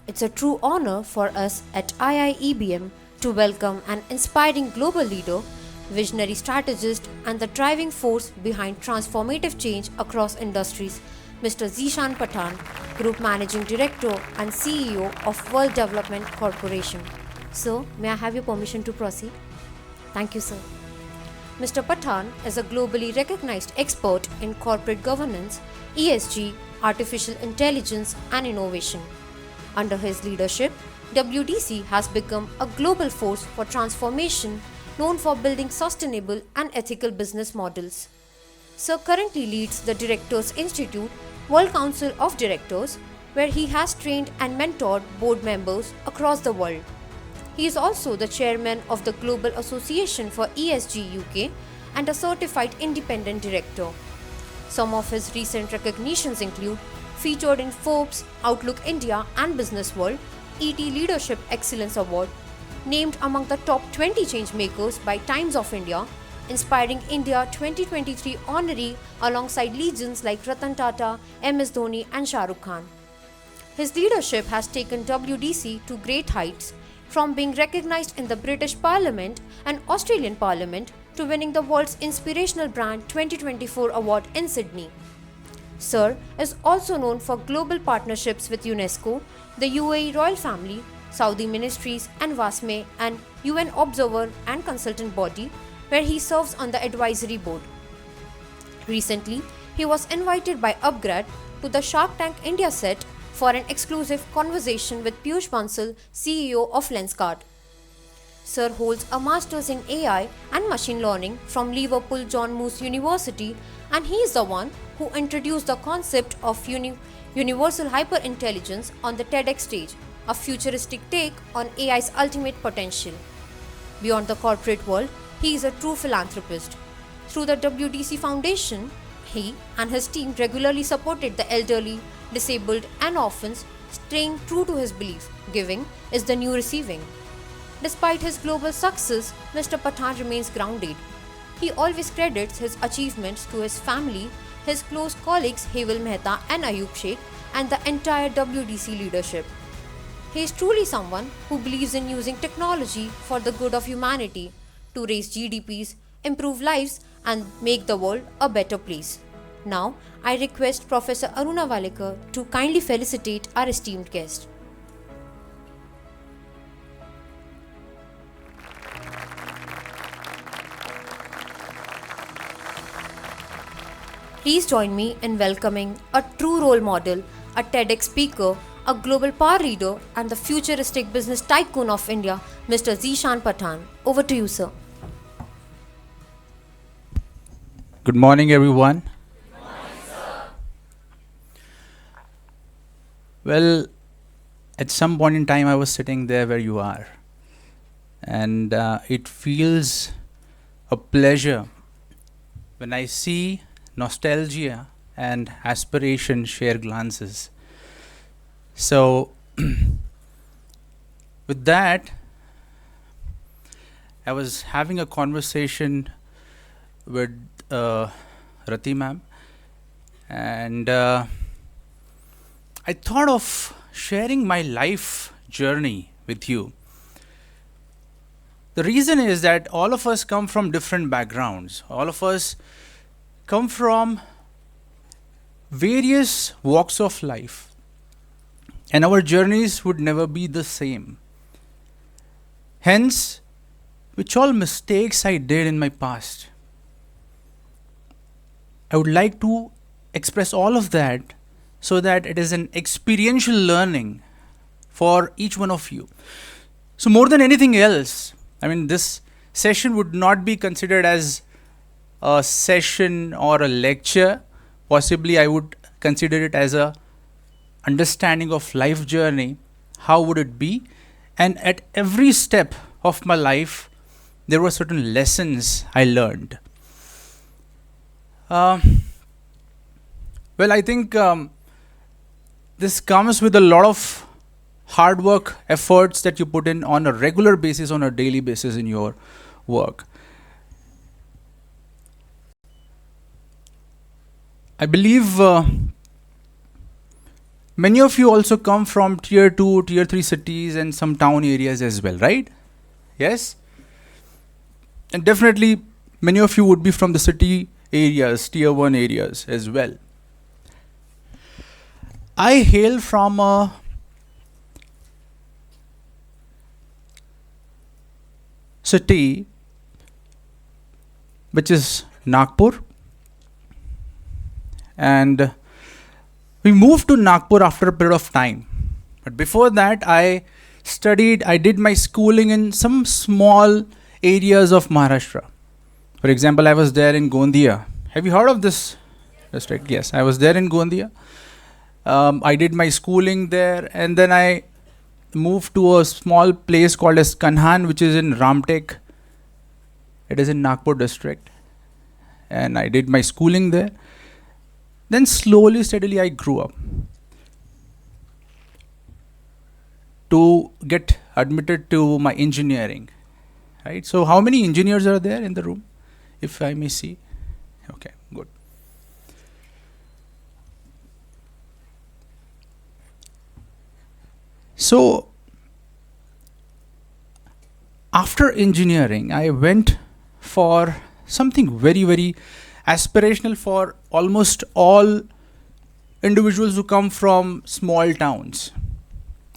It's a true honor for us at IIEBM to welcome an inspiring global leader, visionary strategist, and the driving force behind transformative change across industries, Mr. Zeeshaan Pathan, Group Managing Director and CEO of World Development Corporation. Sir, may I have your permission to proceed? Thank you, sir. Mr. Pathan is a globally recognized expert in corporate governance, ESG, artificial intelligence, and innovation. Under his leadership, WDC has become a global force for transformation known for building sustainable and ethical business models. Sir currently leads the Directors Institute, World Council of Directors, where he has trained and mentored board members across the world. He is also the chairman of the Global Association for ESG UK and a certified independent director. Some of his recent recognitions include featured in Forbes, Outlook India and Business World, ET Leadership Excellence Award, named among the top 20 changemakers by Times of India, Inspiring India 2023 honoree alongside legends like Ratan Tata, MS Dhoni and Shah Rukh Khan. His leadership has taken WDC to great heights, from being recognized in the British Parliament and Australian Parliament to winning the World's Inspirational Brand 2024 award in Sydney. Sir is also known for global partnerships with UNESCO, the UAE Royal Family, Saudi Ministries and WASME, and UN Observer and Consultant Body, where he serves on the advisory board. Recently, he was invited by Upgrad to the Shark Tank India set for an exclusive conversation with Piyush Bansal, CEO of Lenskart. Sir holds a master's in AI and machine learning from Liverpool John Moores University, and he is the one who introduced the concept of universal hyperintelligence on the TEDx stage, a futuristic take on AI's ultimate potential. Beyond the corporate world, he is a true philanthropist. Through the WDC Foundation, he and his team regularly supported the elderly, disabled and orphans, staying true to his belief, giving is the new receiving. Despite his global success, Mr. Pathan remains grounded. He always credits his achievements to his family, his close colleagues Heval Mehta and Ayub Sheikh, and the entire WDC leadership. He is truly someone who believes in using technology for the good of humanity to raise GDPs, improve lives, and make the world a better place. Now, I request Professor Aruna Walekar to kindly felicitate our esteemed guest. Please join me in welcoming a true role model, a TEDx speaker, a global power leader, and the futuristic business tycoon of India, Mr. Zeeshaan Pathan. Over to you, sir. Good morning, everyone. Good morning, sir. Well, at some point in time, I was sitting there where you are, and it feels a pleasure when I see nostalgia and aspiration share glances. So, with that, I was having a conversation with Rati ma'am, and I thought of sharing my life journey with you. The reason is that all of us come from different backgrounds. All of us come from various walks of life, and our journeys would never be the same. Hence, which all mistakes I did in my past, I would like to express all of that so that it is an experiential learning for each one of you. So more than anything else, this session would not be considered as a session or a lecture. Possibly I would consider it as a understanding of life journey. How would it be? And at every step of my life, there were certain lessons I learned. Well, I think this comes with a lot of hard work, efforts that you put in on a regular basis, on a daily basis in your work. I believe many of you also come from tier 2, tier 3 cities and some town areas as well, right? Yes? And definitely many of you would be from the city areas, tier 1 areas as well. I hail from a city which is Nagpur, and we moved to Nagpur after a period of time. But before that, I did my schooling in some small areas of Maharashtra. For example, I was there in Gondia. Have you heard of this district? Yes, I was there in Gondia. I did my schooling there, and then I moved to a small place called as Kanhan, which is in Ramtek. It is in Nagpur district. And I did my schooling there. Then slowly, steadily, I grew up to get admitted to my engineering. Right? So how many engineers are there in the room, if I may see? Okay, good. So after engineering, I went for something very, very aspirational for almost all individuals who come from small towns,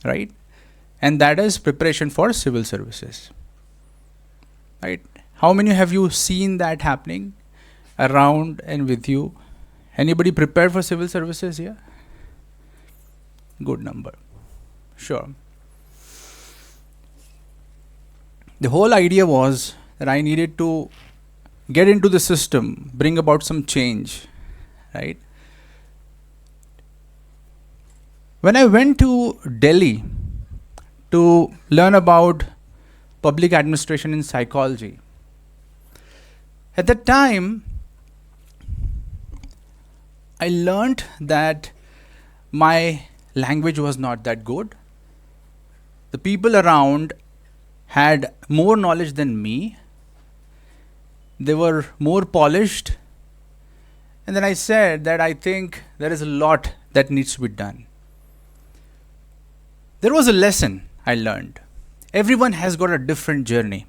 right? And that is preparation for civil services, right? How many have you seen that happening around and with you? Anybody prepared for civil services here? Good number. Sure. The whole idea was that I needed to get into the system, bring about some change, right? When I went to Delhi to learn about public administration and psychology, at that time, I learned that my language was not that good. The people around had more knowledge than me. They were more polished. And then I said that I think there is a lot that needs to be done. There was a lesson I learned. Everyone has got a different journey.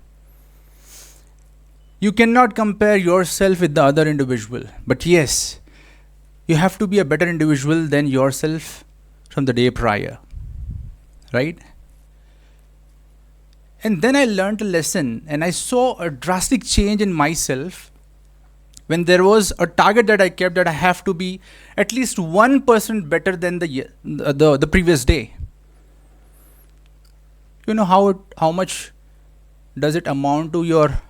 You cannot compare yourself with the other individual. But yes, you have to be a better individual than yourself from the day prior. Right? And then I learned a lesson and I saw a drastic change in myself when there was a target that I kept that I have to be at least 1% better than the previous day. You know how much does it amount to your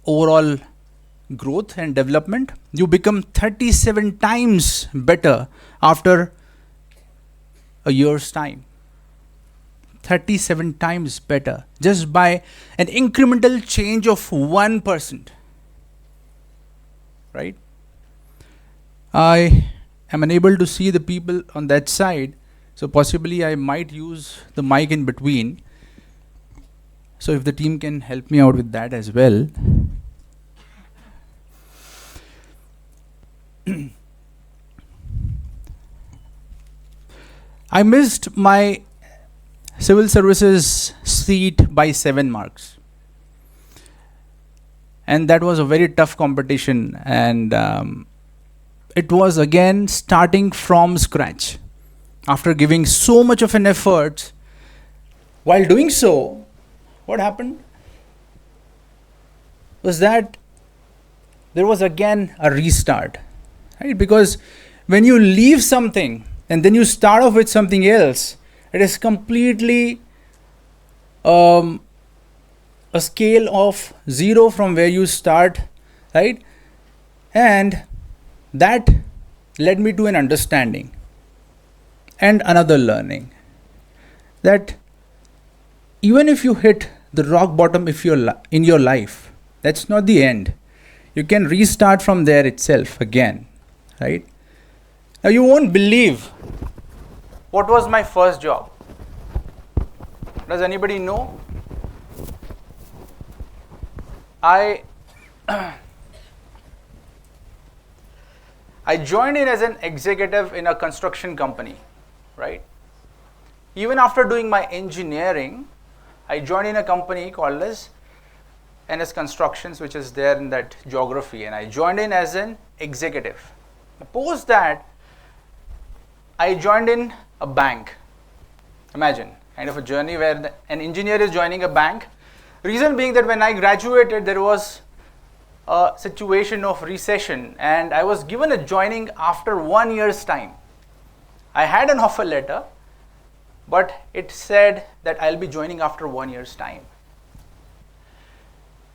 overall growth and development? You become 37 times better after a year's time. 37 times better just by an incremental change of 1%. Right? I am unable to see the people on that side, so possibly I might use the mic in between. So if the team can help me out with that as well. I missed my civil services seat by 7 marks. And that was a very tough competition. And it was again starting from scratch. After giving so much of an effort, while doing so, what happened was that there was again a restart. Right? Because when you leave something and then you start off with something else, it is completely a scale of 0 from where you start, right? And that led me to an understanding and another learning that even if you hit the rock bottom in your life, that's not the end. You can restart from there itself again, right? Now you won't believe what was my first job. Does anybody know? I joined in as an executive in a construction company. right? Even after doing my engineering, I joined in a company called as NS Constructions, which is there in that geography, and I joined in as an executive. Post that, I joined in a bank. Imagine, kind of a journey where an engineer is joining a bank. Reason being that when I graduated, there was a situation of recession, and I was given a joining after 1 year's time. I had an offer letter, but it said that I'll be joining after 1 year's time.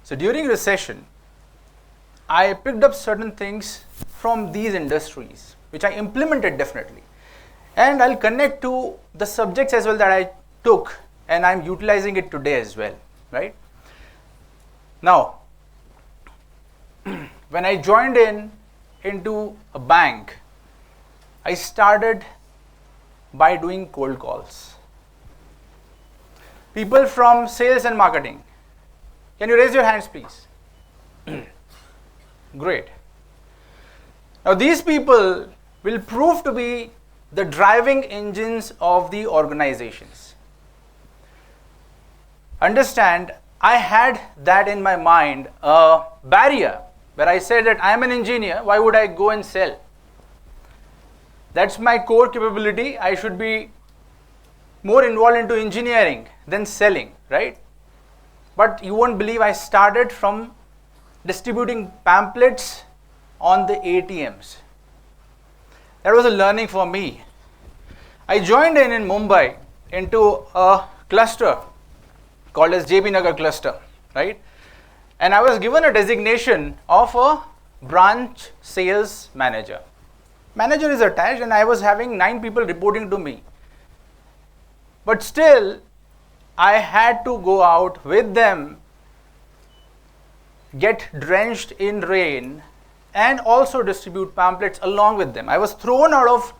So during recession, I picked up certain things from these industries, which I implemented definitely. And I'll connect to the subjects as well that I took, and I'm utilizing it today as well, right? Now, when I joined into a bank, I started by doing cold calls. People from sales and marketing, can you raise your hands, please? Great. Now, these people will prove to be the driving engines of the organizations. Understand, I had that in my mind, a barrier where I said that I am an engineer, why would I go and sell? That's my core capability. I should be more involved into engineering than selling, right? But you won't believe I started from distributing pamphlets on the ATMs. That was a learning for me. I joined in Mumbai into a cluster called as JB Nagar cluster, right? And I was given a designation of a branch sales manager. Manager is attached, and I was having 9 people reporting to me. But still, I had to go out with them, get drenched in rain, and also distribute pamphlets along with them. I was thrown out of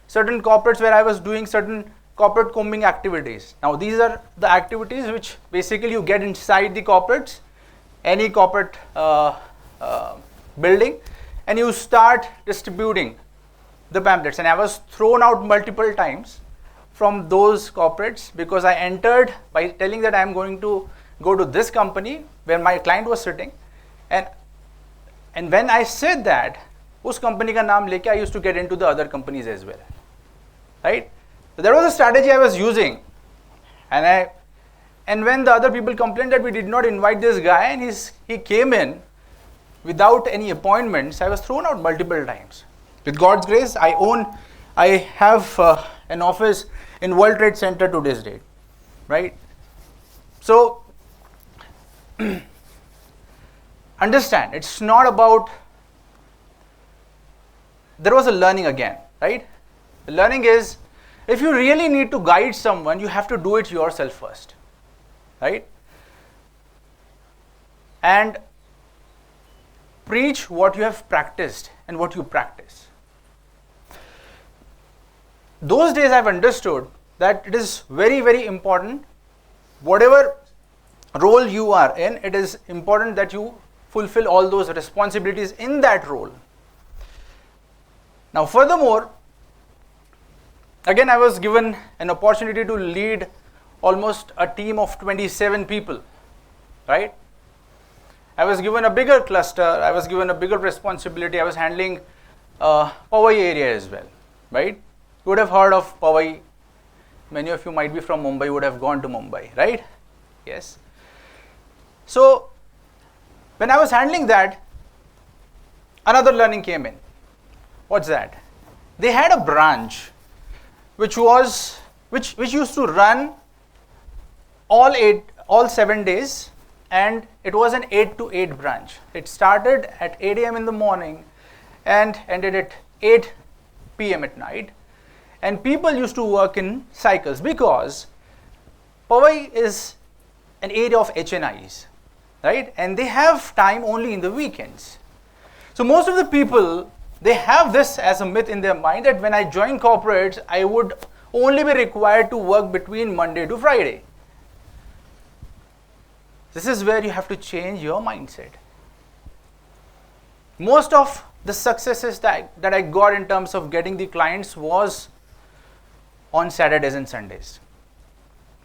certain corporates where I was doing certain corporate combing activities. Now, these are the activities which basically you get inside the corporates, any corporate building, and you start distributing the pamphlets. And I was thrown out multiple times from those corporates because I entered by telling that I am going to go to this company where my client was sitting, and when I said that, us company ka naam leke I used to get into the other companies as well, right? So there was a strategy I was using, and when the other people complained that we did not invite this guy and he came in without any appointments, I was thrown out multiple times. With God's grace, I have an office in World Trade Center to this date, right? So understand, it's not about, there was a learning again, right? The learning is, if you really need to guide someone, you have to do it yourself first, right? And preach what you have practiced and what you practice. Those days I've understood that it is very, very important, whatever role you are in, it is important that you fulfill all those responsibilities in that role. Now, furthermore, again, I was given an opportunity to lead almost a team of 27 people, right? I was given a bigger cluster, I was given a bigger responsibility, I was handling Powai area as well, right? You would have heard of Powai, many of you might be from Mumbai, would have gone to Mumbai, right? Yes. So, when I was handling that, another learning came in. What's that? They had a branch which used to run all 7 days, and it was an 8 to 8 branch. It started at 8 a.m. in the morning and ended at 8 p.m. at night. And people used to work in cycles because Powai is an area of HNIs, right? And they have time only in the weekends. So most of the people, they have this as a myth in their mind that when I join corporates, I would only be required to work between Monday to Friday. This is where you have to change your mindset. Most of the successes that I got in terms of getting the clients was on Saturdays and Sundays.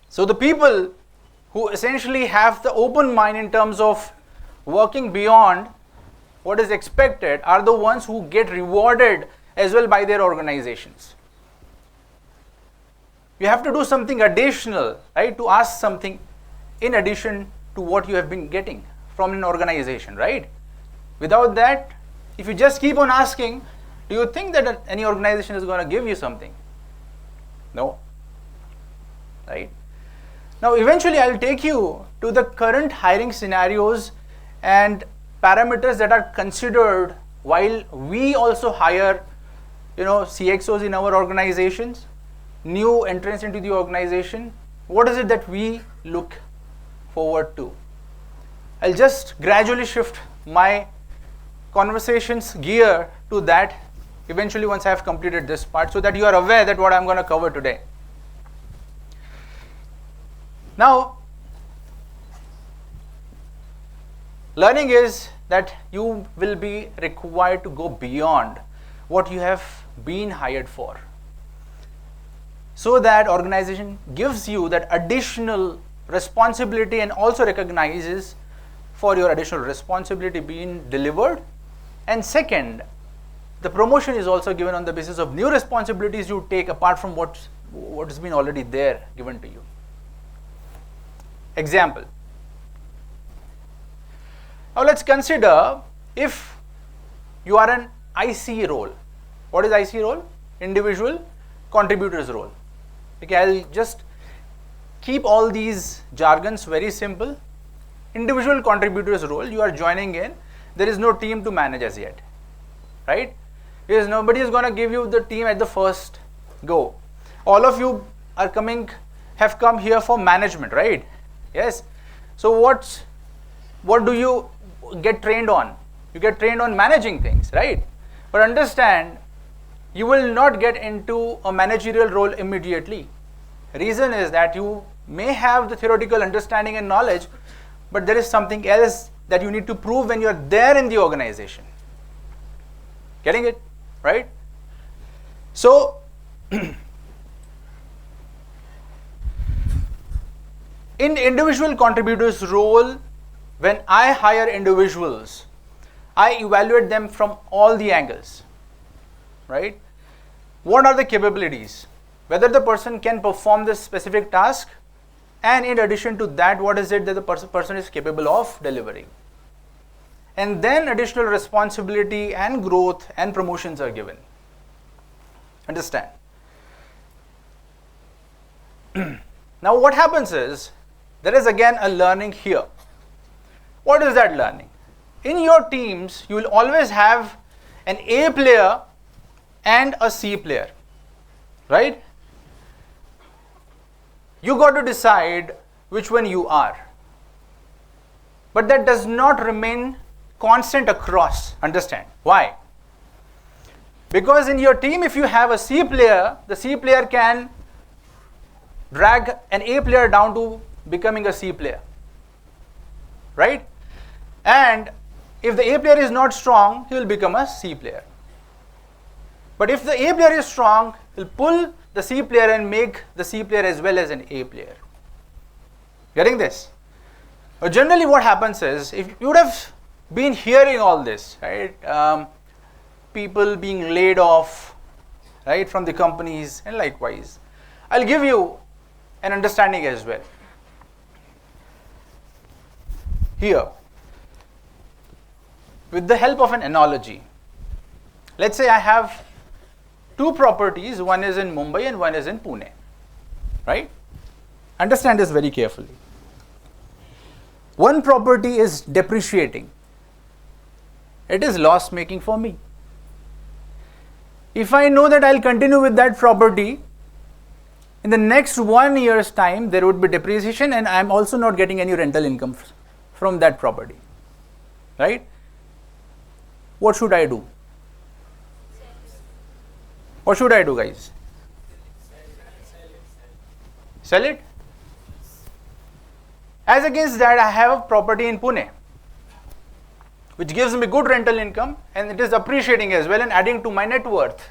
So the people who essentially have the open mind in terms of working beyond what is expected are the ones who get rewarded as well by their organizations. You have to do something additional, right, to ask something in addition to what you have been getting from an organization, right? Without that, if you just keep on asking, do you think that any organization is going to give you something? No. Right? Now, eventually, I'll take you to the current hiring scenarios and parameters that are considered while we also hire, CXOs in our organizations, new entrants into the organization. What is it that we look forward to? I'll just gradually shift my conversation's gear to that eventually once I have completed this part, so that you are aware that what I'm going to cover today. Now, learning is that you will be required to go beyond what you have been hired for, so that organization gives you that additional responsibility and also recognizes for your additional responsibility being delivered. And second, the promotion is also given on the basis of new responsibilities you take apart from what has been already there given to you. Example. Now let's consider if you are an IC role. What is IC role? Individual contributors role. Okay, I'll just keep all these jargons very simple. Individual contributors role, you are joining in. There is no team to manage as yet, right? Because nobody is going to give you the team at the first go. All of you have come here for management, right? Yes. So what do you get trained on? You get trained on managing things, right? But understand, you will not get into a managerial role immediately. Reason is that you may have the theoretical understanding and knowledge, but there is something else that you need to prove when you are there in the organization. Getting it? Right? So, in individual contributors role, when I hire individuals, I evaluate them from all the angles, right? What are the capabilities? Whether the person can perform this specific task, and in addition to that, what is it that the person is capable of delivering? And then additional responsibility and growth and promotions are given. Understand? Now what happens is, there is again a learning here. What is that learning? In your teams, you will always have an A player and a C player, right? You got to decide which one you are. But that does not remain constant across. Understand? Why? Because in your team, if you have a C player, the C player can drag an A player down to becoming a C player, right? And if the A player is not strong, he will become a C player. But if the A player is strong, he'll pull the C player and make the C player as well as an A player. Getting this? Generally what happens is, if you would have been hearing all this, right? People being laid off, right, from the companies, and likewise. I'll give you an understanding as well. Here, with the help of an analogy, let's say I have two properties, one is in Mumbai and one is in Pune, right? Understand this very carefully. One property is depreciating. It is loss making for me. If I know that I'll continue with that property, in the next 1 year's time, there would be depreciation and I'm also not getting any rental income from that property, right? What should I do? What should I do, guys? Sell it? As against that, I have a property in Pune, which gives me good rental income and it is appreciating as well and adding to my net worth.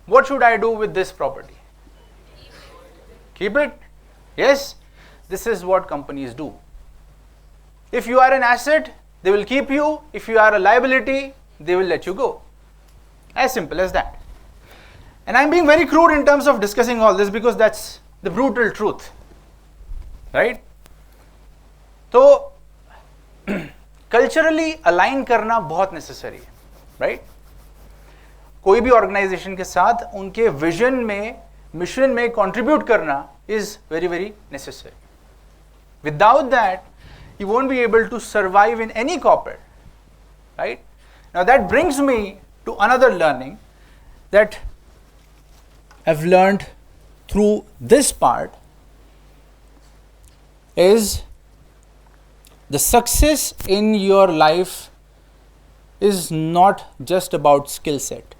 What should I do with this property? keep it. Yes, this is what companies do. If you are an asset, they will keep you. If you are a liability, they will let you go. As simple as that. And I'm being very crude in terms of discussing all this because that's the brutal truth. Right? So, culturally align करना बहुत necessary है. Right? कोई भी organization के साथ उनके vision में, mission में contribute करना is very, very necessary. Without that, you won't be able to survive in any corporate. Right? Now that brings me to another learning that I've learned through this part is the success in your life is not just about skill set.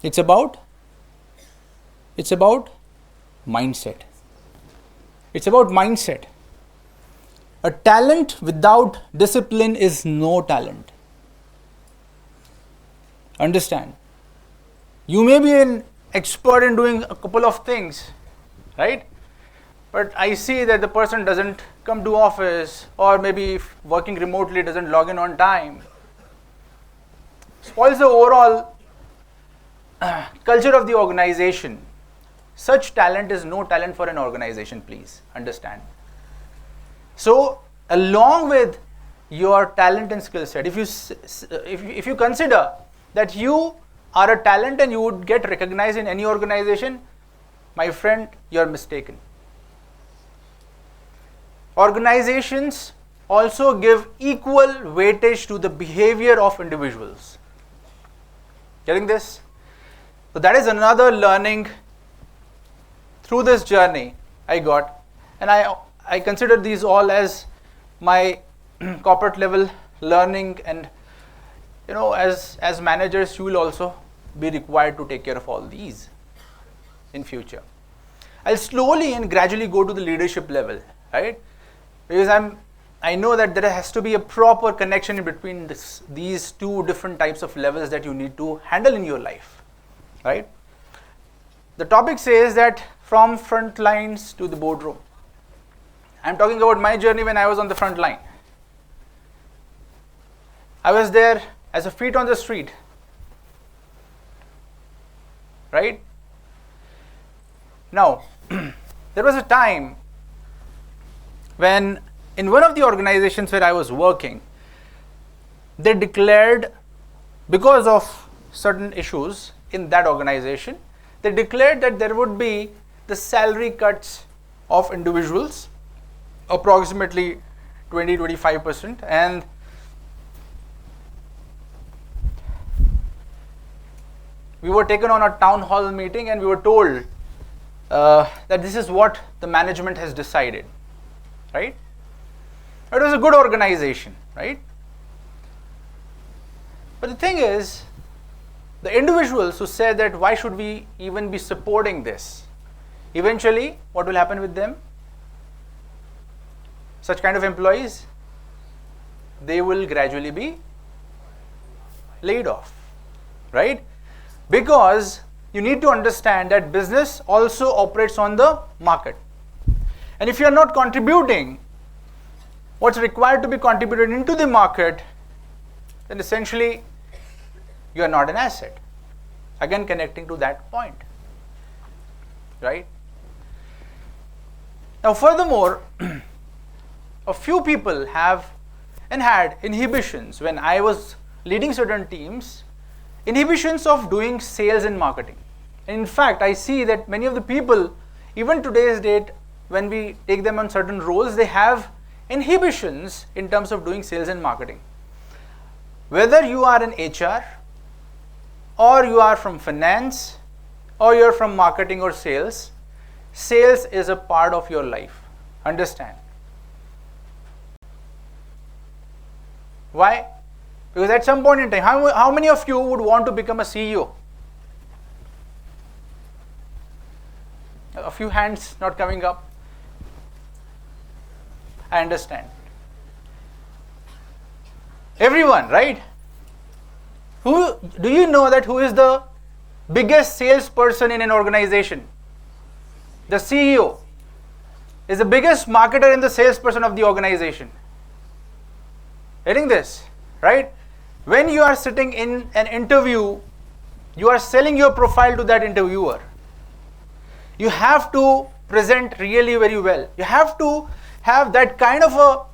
It's about mindset. It's about mindset. A talent without discipline is no talent. Understand? You may be an expert in doing a couple of things, right? But I see that the person doesn't come to office, or maybe if working remotely doesn't log in on time. Spoils the overall culture of the organization. Such talent is no talent for an organization, please understand. So, along with your talent and skill set, if you consider that you are a talent and you would get recognized in any organization, my friend, you are mistaken. Organizations also give equal weightage to the behavior of individuals. Getting this? So that is another learning through this journey I got, and I consider these all as my corporate level learning, and as managers you will also be required to take care of all these in future. I'll slowly and gradually go to the leadership level, right? Because I know that there has to be a proper connection in between these two different types of levels that you need to handle in your life, right? The topic says that from front lines to the boardroom. I'm talking about my journey when I was on the front line. I was there as a feet on the street, right? Now, there was a time when in one of the organizations where I was working, they declared, because of certain issues in that organization, they declared that there would be the salary cuts of individuals, approximately 20-25%, and we were taken on a town hall meeting and we were told that this is what the management has decided, right? It was a good organization, right? But the thing is, the individuals who said that why should we even be supporting this, eventually what will happen with them? Such kind of employees, they will gradually be laid off, right? Because you need to understand that business also operates on the market. And if you are not contributing what's required to be contributed into the market, then essentially you are not an asset. Again, connecting to that point, right? Now, furthermore, a few people have and had inhibitions when I was leading certain teams, inhibitions of doing sales and marketing. And in fact, I see that many of the people, even today's date, when we take them on certain roles, they have inhibitions in terms of doing sales and marketing. Whether you are an HR, or you are from finance, or you're from marketing or sales, sales is a part of your life. Understand? Why? Because at some point in time, how many of you would want to become a CEO? A few hands not coming up. I understand. Everyone, right? Do you know that who is the biggest salesperson in an organization? The CEO is the biggest marketer and the salesperson of the organization. Getting this, right? When you are sitting in an interview, you are selling your profile to that interviewer. You have to present really very well. You have to have that kind of a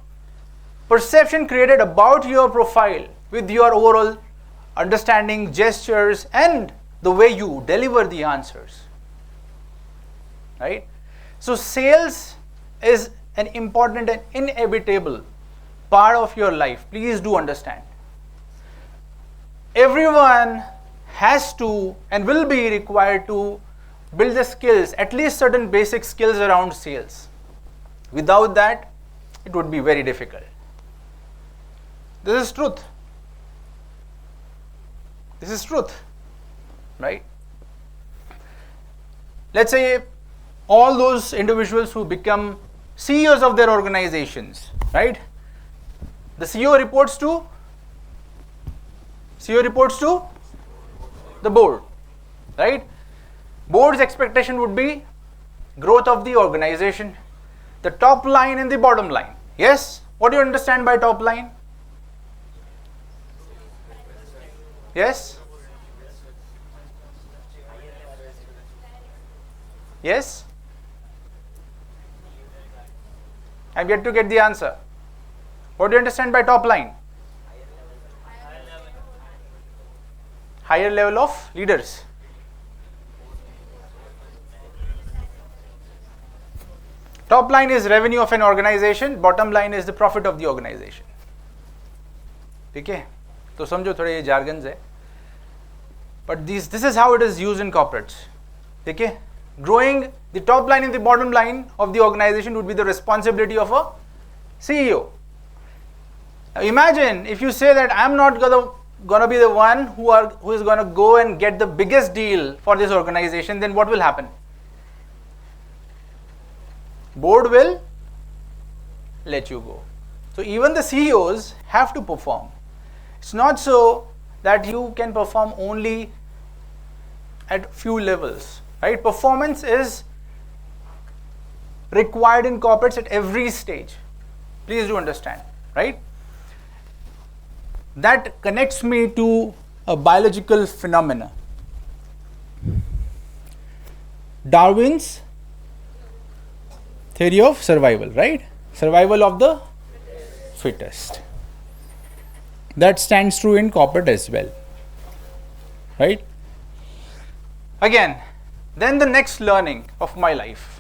perception created about your profile with your overall understanding, gestures, and the way you deliver the answers. Right? So sales is an important and inevitable part of your life. Please do understand. Everyone has to and will be required to build the skills, at least certain basic skills around sales. Without that, it would be very difficult. This is truth. This is truth, right? Let's say all those individuals who become CEOs of their organizations, right? The CEO reports to the board, right? Board's expectation would be growth of the organization, the top line and the bottom line. Yes? What do you understand by top line? Yes? Yes? I'm yet to get the answer. What do you understand by top line? Higher level of leaders. Top line is revenue of an organization, bottom line is the profit of the organization. ठीक है? तो समझो थोड़े ये jargons है. But this is how it is used in corporates. ठीक है? Growing the top line and the bottom line of the organization would be the responsibility of a CEO. Now imagine if you say that I'm not gonna be the one who is gonna go and get the biggest deal for this organization, then what will happen? Board will let you go. So even the CEOs have to perform. It's not so that you can perform only at few levels, right? Performance is required in corporates at every stage. Please do understand, right? That connects me to a biological phenomena. Darwin's theory of survival, right? Survival of the fittest. That stands true in corporate as well, right? Again, then the next learning of my life,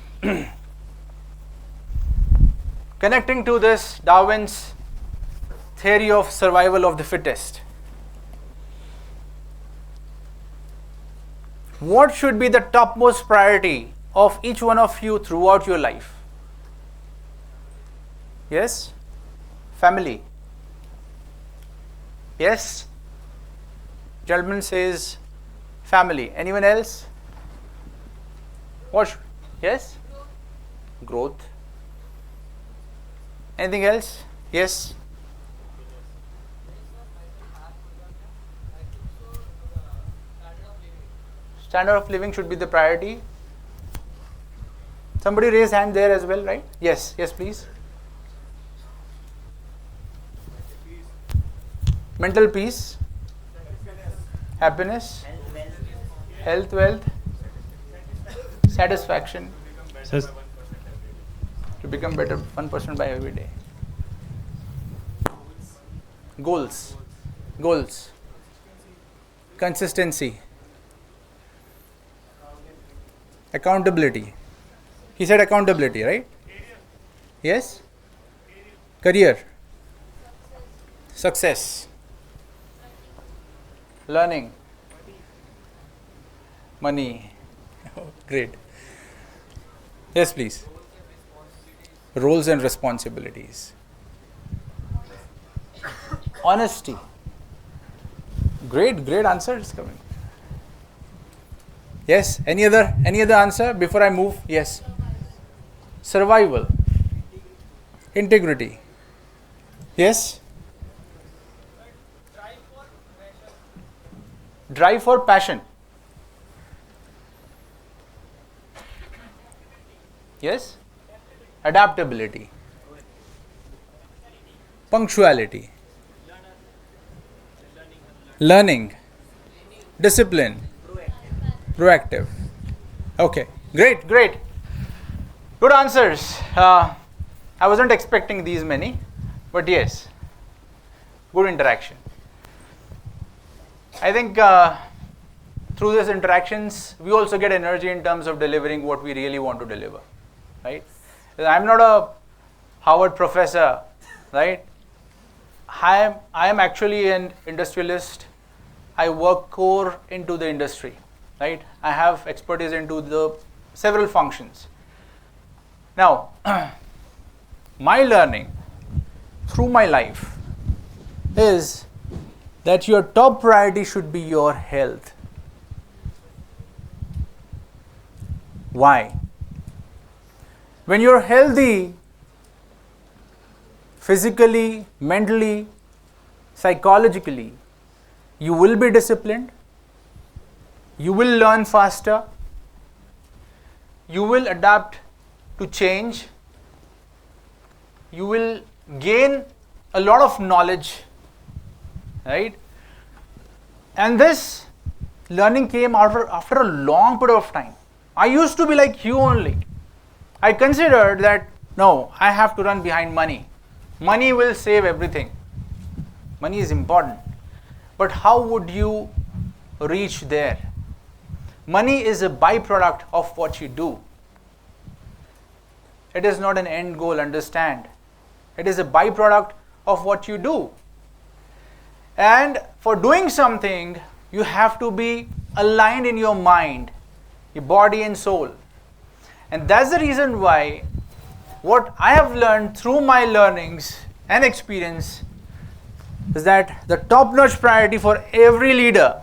connecting to this Darwin's theory of survival of the fittest. What should be the topmost priority of each one of you throughout your life? Yes? Family. Yes? Gentleman says family. Anyone else? What? Yes? Growth. Anything else? Yes? Standard of living should be the priority. Somebody raise hand there as well, right? Yes, yes, please. Mental peace, happiness, health, wealth, satisfaction. To become better 1% by every day. Goals. Consistency. Accountability. He said accountability, right? Yes? Career. Success. Learning. Money. Oh, great. Yes, please. Roles and responsibilities. Honesty. Great answers coming. Yes, any other answer before I move? Yes. Survival. Integrity. Yes. Drive for passion. Yes? Adaptability. Punctuality. Learning. Discipline. Proactive. Okay, great, great. Good answers. I wasn't expecting these many, but yes, good interaction. I think through these interactions, we also get energy in terms of delivering what we really want to deliver, right? I'm not a Harvard professor, right? I am actually an industrialist. I work core into the industry, right? I have expertise into the several functions. Now, my learning through my life is that your top priority should be your health. Why? When you're healthy, physically, mentally, psychologically, you will be disciplined, you will learn faster, you will adapt to change, you will gain a lot of knowledge, right? And this learning came after a long period of time. I used to be like you only. I considered that, no, I have to run behind money. Money will save everything. Money is important. But how would you reach there? Money is a byproduct of what you do. It is not an end goal, understand. It is a byproduct of what you do. And for doing something, you have to be aligned in your mind, your body and soul. And that's the reason why what I have learned through my learnings and experience is that the top-notch priority for every leader,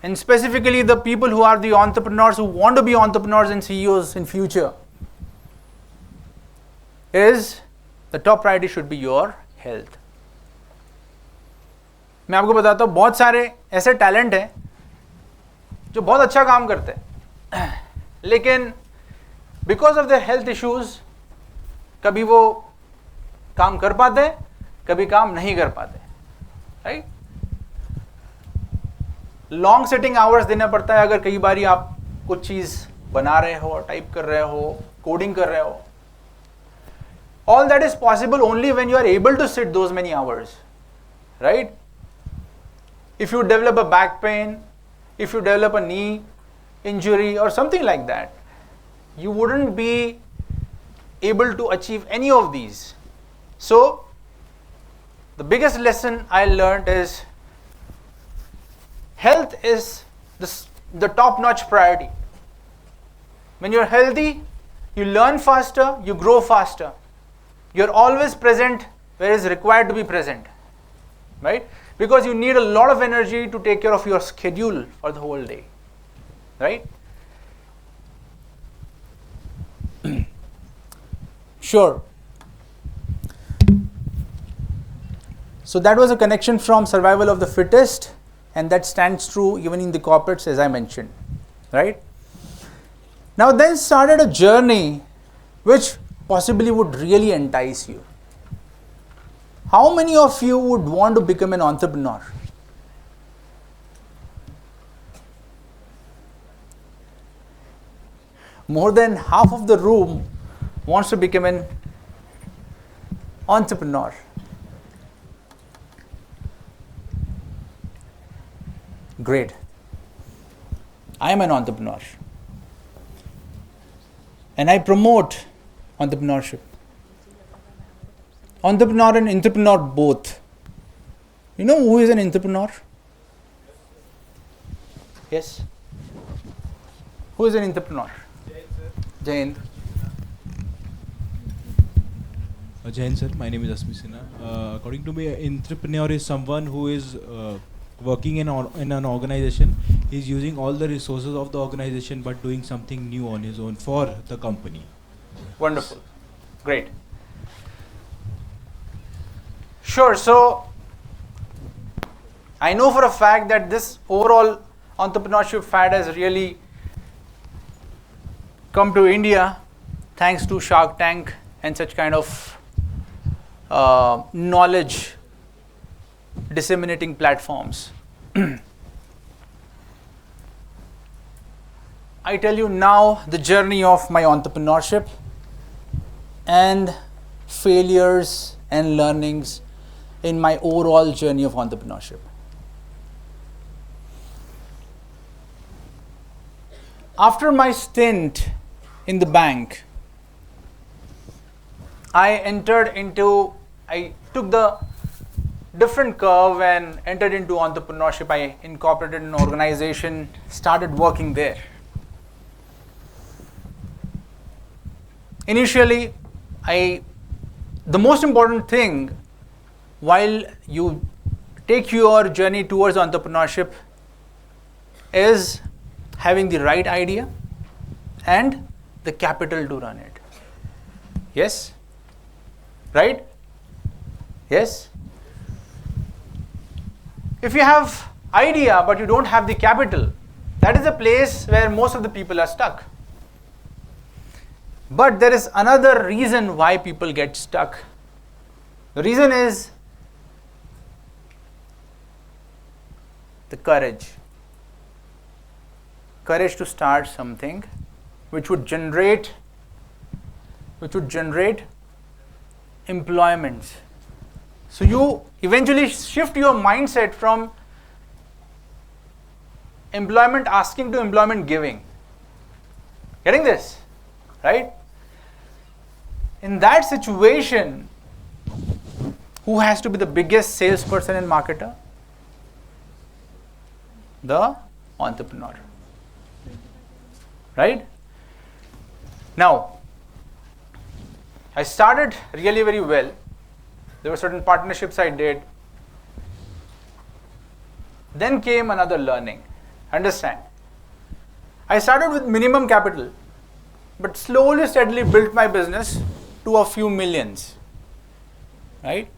and specifically the people who are the entrepreneurs who want to be entrepreneurs and CEOs in future, is the top priority should be your health. मैं आपको बताता हूँ, बहुत सारे ऐसे talent हैं जो बहुत अच्छा काम करते हैं, लेकिन because of their health issues कभी वो काम कर पाते हैं, कभी काम नहीं कर पाते, राइट? लॉन्ग सिटिंग आवर्स देना पड़ता है अगर कई बार आप कुछ चीज बना रहे हो, टाइप कर रहे हो, कोडिंग कर रहे हो. All that is possible only when you are able to sit those many hours, right? If you develop a back pain, if you develop a knee injury or something like that, you wouldn't be able to achieve any of these. So, the biggest lesson I learned is health is the top-notch priority. When you're healthy, you learn faster, you grow faster. You're always present where is required to be present, right? Because you need a lot of energy to take care of your schedule for the whole day, right? Sure. So that was a connection from survival of the fittest, and that stands true even in the corporates, as I mentioned, right? Now then started a journey which possibly would really entice you. How many of you would want to become an entrepreneur? More than half of the room wants to become an entrepreneur. Great. I am an entrepreneur. And I promote entrepreneurship. Entrepreneur and entrepreneur both. You know who is an entrepreneur? Yes? Who is an entrepreneur? Jain. Jain sir, my name is Asmi Sinha. According to me, an entrepreneur is someone who is working in an organization. He's using all the resources of the organization but doing something new on his own for the company. Wonderful. Great. Sure. So, I know for a fact that this overall entrepreneurship fad has really come to India, thanks to Shark Tank and such kind of knowledge disseminating platforms. I tell you now the journey of my entrepreneurship and failures and learnings in my overall journey of entrepreneurship. After my stint in the bank, I took the different curve and entered into entrepreneurship. I incorporated an organization, started working there. Initially, the most important thing while you take your journey towards entrepreneurship is having the right idea and the capital to run it. Yes? Right? Yes? If you have idea but you don't have the capital, that is a place where most of the people are stuck. But there is another reason why people get stuck. The reason is the courage. Courage to start something which would generate employments. So you eventually shift your mindset from employment asking to employment giving. Getting this? Right? In that situation, who has to be the biggest salesperson and marketer? The entrepreneur. Right? Now, I started really very well. There were certain partnerships I did. Then came another learning. Understand? I started with minimum capital, but slowly, steadily built my business to a few millions. Right?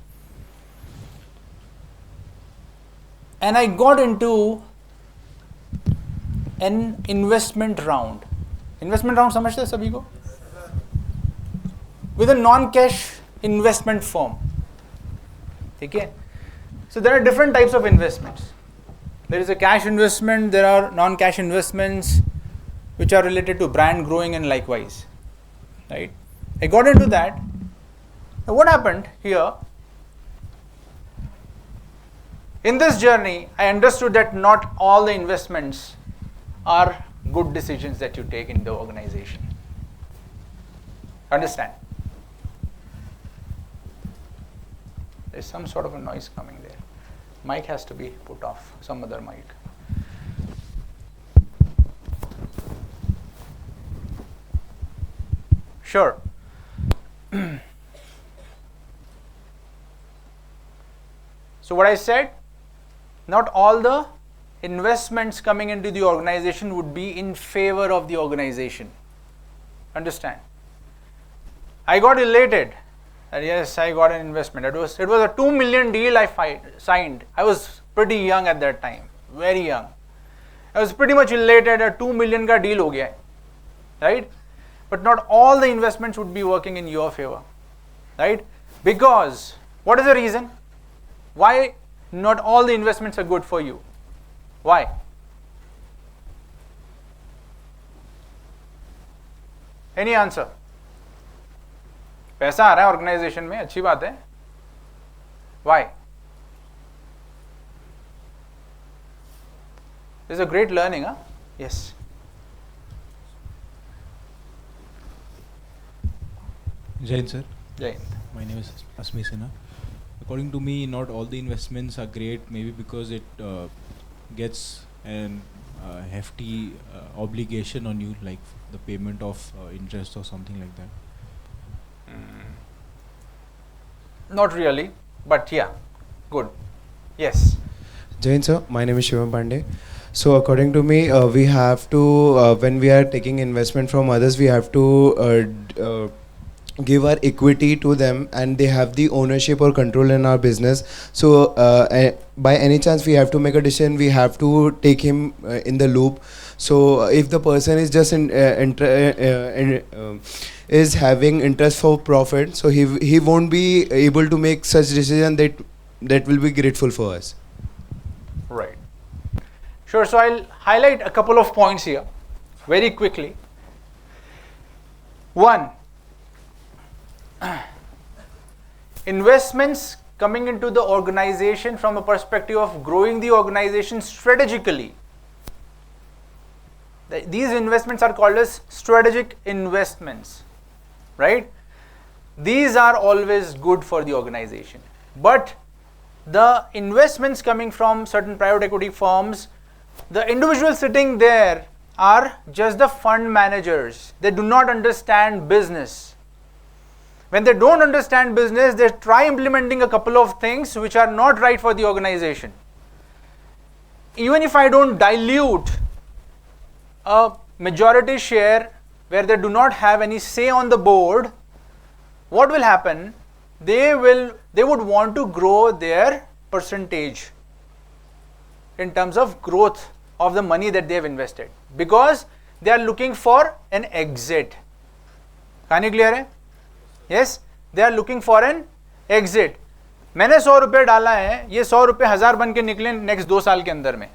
And I got into an investment round. Investment round समझते हैं सभी को? With a non-cash investment firm. Okay? So there are different types of investments. There is a cash investment, there are non-cash investments which are related to brand growing and likewise. Right? I got into that. Now what happened here? In this journey, I understood that not all the investments are good decisions that you take in the organization. Understand? There's some sort of a noise coming there. Mic has to be put off, some other mic. Sure. So what I said, not all the investments coming into the organization would be in favor of the organization. Understand? I got elated that yes, I got an investment. It was a 2 million deal I signed. I was pretty young at that time, very young. I was pretty much elated. A 2 million ka deal ho gaya, right? But not all the investments would be working in your favor, right? Because what is the reason? Why not all the investments are good for you? Why? Any answer? पैसा आ रहा है organisation में, अच्छी बात है. Why? This is a great learning, huh? Yes. Jain sir. Jain. My name is Asmi Sinha. According to me, not all the investments are great, maybe because it gets an hefty obligation on you, like the payment of interest or something like that. Not really, but yeah, good. Yes. Jain sir, my name is Shivam Pandey. So according to me, we have to, when we are taking investment from others, we have to give our equity to them, and they have the ownership or control in our business. So by any chance we have to make a decision, we have to take him in the loop. So if the person is just is having interest for profit, so he won't be able to make such decision that will be grateful for us. Right. Sure. So I'll highlight a couple of points here very quickly. One, investments coming into the organization from a perspective of growing the organization strategically. These investments are called as strategic investments, right? These are always good for the organization. But the investments coming from certain private equity firms, the individuals sitting there are just the fund managers. They do not understand business. When they don't understand business, they try implementing a couple of things which are not right for the organization. Even if I don't dilute a majority share where they do not have any say on the board, what will happen? They would want to grow their percentage in terms of growth of the money that they have invested, because they are looking for an exit. Kaani clear hai? Yes, they are looking for an exit. मैंने 100 रुपए डाला है, ये 100 रुपए 1000 बन के निकले next 2 साल के अंदर में,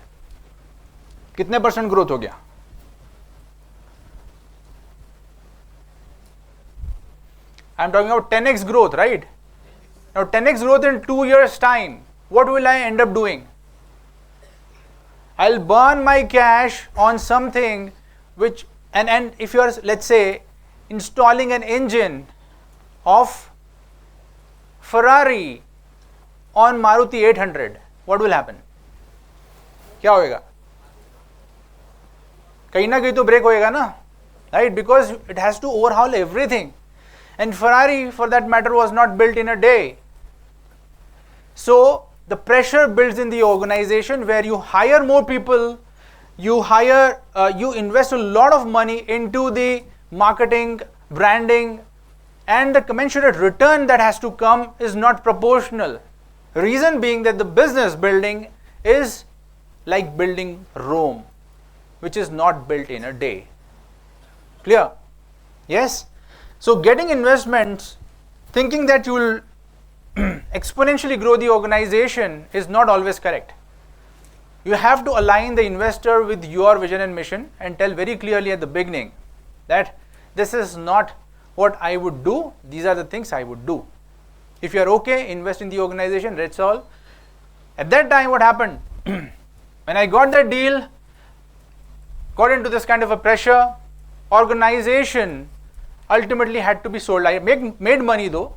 कितने % ग्रोथ हो गया? I'm talking about 10x growth, right? Now 10x growth in 2 years time, what will I end up doing? I'll burn my cash on something which, and if you are, let's say, installing an engine of Ferrari on Maruti 800, what will happen? क्या होएगा? कहीं ना कहीं तो break होएगा ना, right? Because it has to overhaul everything. And Ferrari, for that matter, was not built in a day. So the pressure builds in the organization where you hire more people, you invest a lot of money into the marketing, branding, and the commensurate return that has to come is not proportional. Reason being that the business building is like building Rome, which is not built in a day. Clear? Yes? So getting investments, thinking that you will exponentially grow the organization is not always correct. You have to align the investor with your vision and mission and tell very clearly at the beginning that this is not what I would do, these are the things I would do. If you are okay, invest in the organization, that's all. At that time, what happened? When I got that deal, got into this kind of a pressure, organization ultimately had to be sold. I made money though,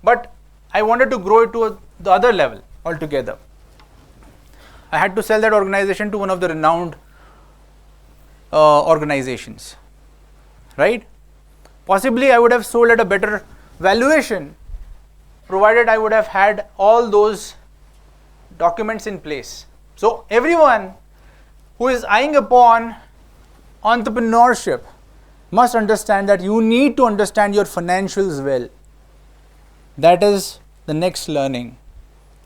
but I wanted to grow it to the other level altogether. I had to sell that organization to one of the renowned organizations, right? Possibly I would have sold at a better valuation, provided I would have had all those documents in place. So everyone who is eyeing upon entrepreneurship must understand that you need to understand your financials well. That is the next learning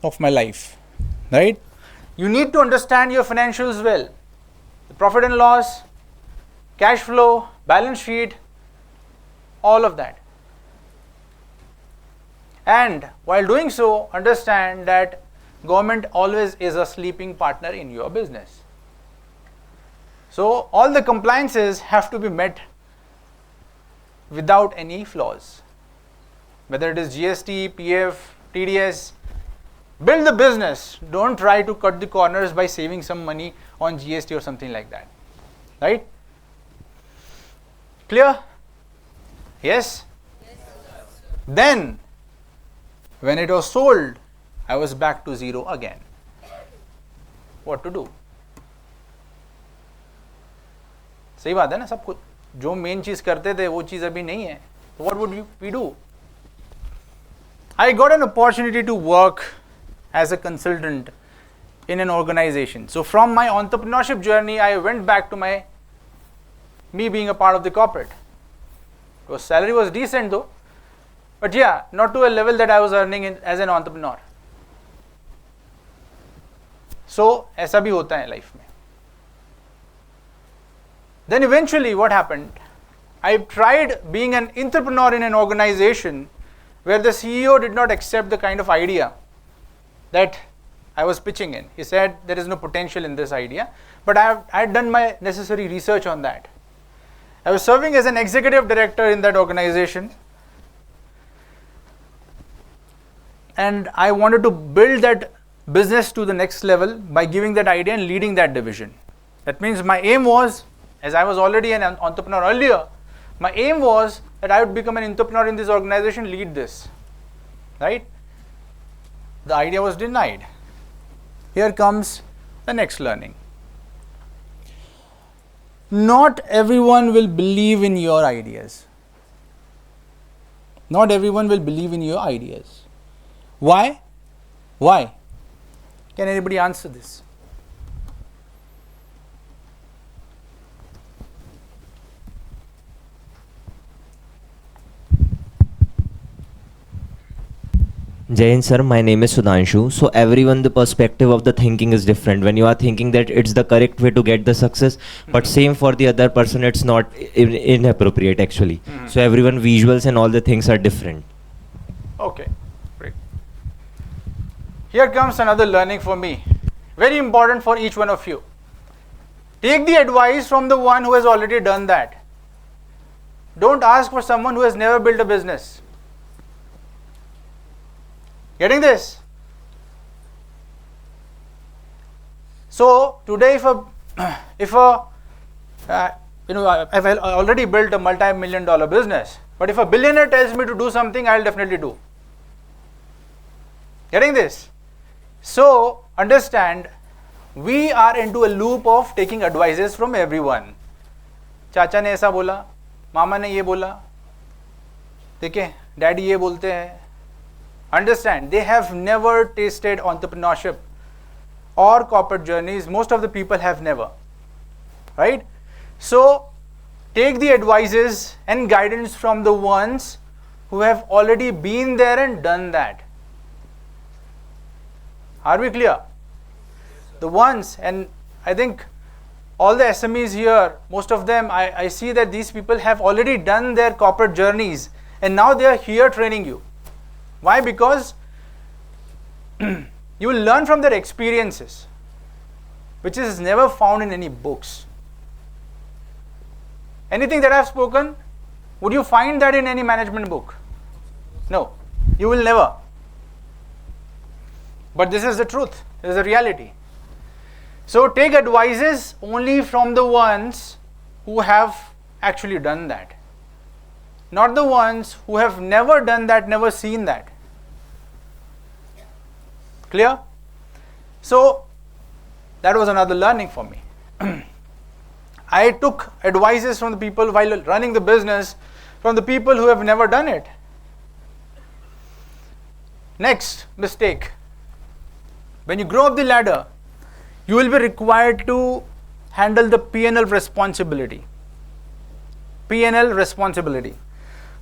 of my life, right? You need to understand your financials well. The profit and loss, cash flow, balance sheet, all of that. And while doing so, understand that government always is a sleeping partner in your business. So all the compliances have to be met without any flaws. Whether it is GST, PF, TDS, build the business. Don't try to cut the corners by saving some money on GST or something like that. Right? Clear? Yes? Then, when it was sold, I was back to zero again. What to do? सही बात है ना, सब कुछ जो main चीज करते थे वो चीज अभी नहीं है. So what would we do? I got an opportunity to work as a consultant in an organization. So from my entrepreneurship journey, I went back to me being a part of the corporate. Because salary was decent though, but yeah, not to a level that I was earning as an entrepreneur. So ऐसा भी होता है life में. Then eventually what happened? I tried being an entrepreneur in an organization where the CEO did not accept the kind of idea that I was pitching in. He said there is no potential in this idea, but I had done my necessary research on that. I was serving as an executive director in that organization, and I wanted to build that business to the next level by giving that idea and leading that division. That means my aim was, as I was already an entrepreneur earlier, my aim was that I would become an entrepreneur in this organization, lead this, right? The idea was denied. Here comes the next learning. Not everyone will believe in your ideas. Not everyone will believe in your ideas. Why? Why? Can anybody answer this? Jain sir, my name is Sudhanshu. So everyone, the perspective of the thinking is different. When you are thinking that it's the correct way to get the success, but same for the other person, it's not inappropriate actually. So everyone visuals and all the things are different. Okay, great. Here comes another learning for me. Very important for each one of you. Take the advice from the one who has already done that. Don't ask for someone who has never built a business. Getting this? So today, if I've already built a multi-million-dollar business, but if a billionaire tells me to do something, I'll definitely do. Getting this? So understand, we are into a loop of taking advices from everyone. चाचा ने ऐसा बोला, मामा ने ये बोला, देखिए, daddy ये बोलते हैं. Understand, they have never tasted entrepreneurship or corporate journeys. Most of the people have never, right? So take the advices and guidance from the ones who have already been there and done that. Are we clear? The ones, and I think all the SMEs here, most of them, I see that these people have already done their corporate journeys and now they are here training you. Why? Because you will learn from their experiences, which is never found in any books. Anything that I have spoken, would you find that in any management book? No, you will never. But this is the truth, this is the reality. So take advices only from the ones who have actually done that. Not the ones who have never done that, never seen that. Clear? So that was another learning for me. I took advices from the people while running the business, from the people who have never done it. Next mistake. When you grow up the ladder, you will be required to handle the P&L responsibility. P&L responsibility,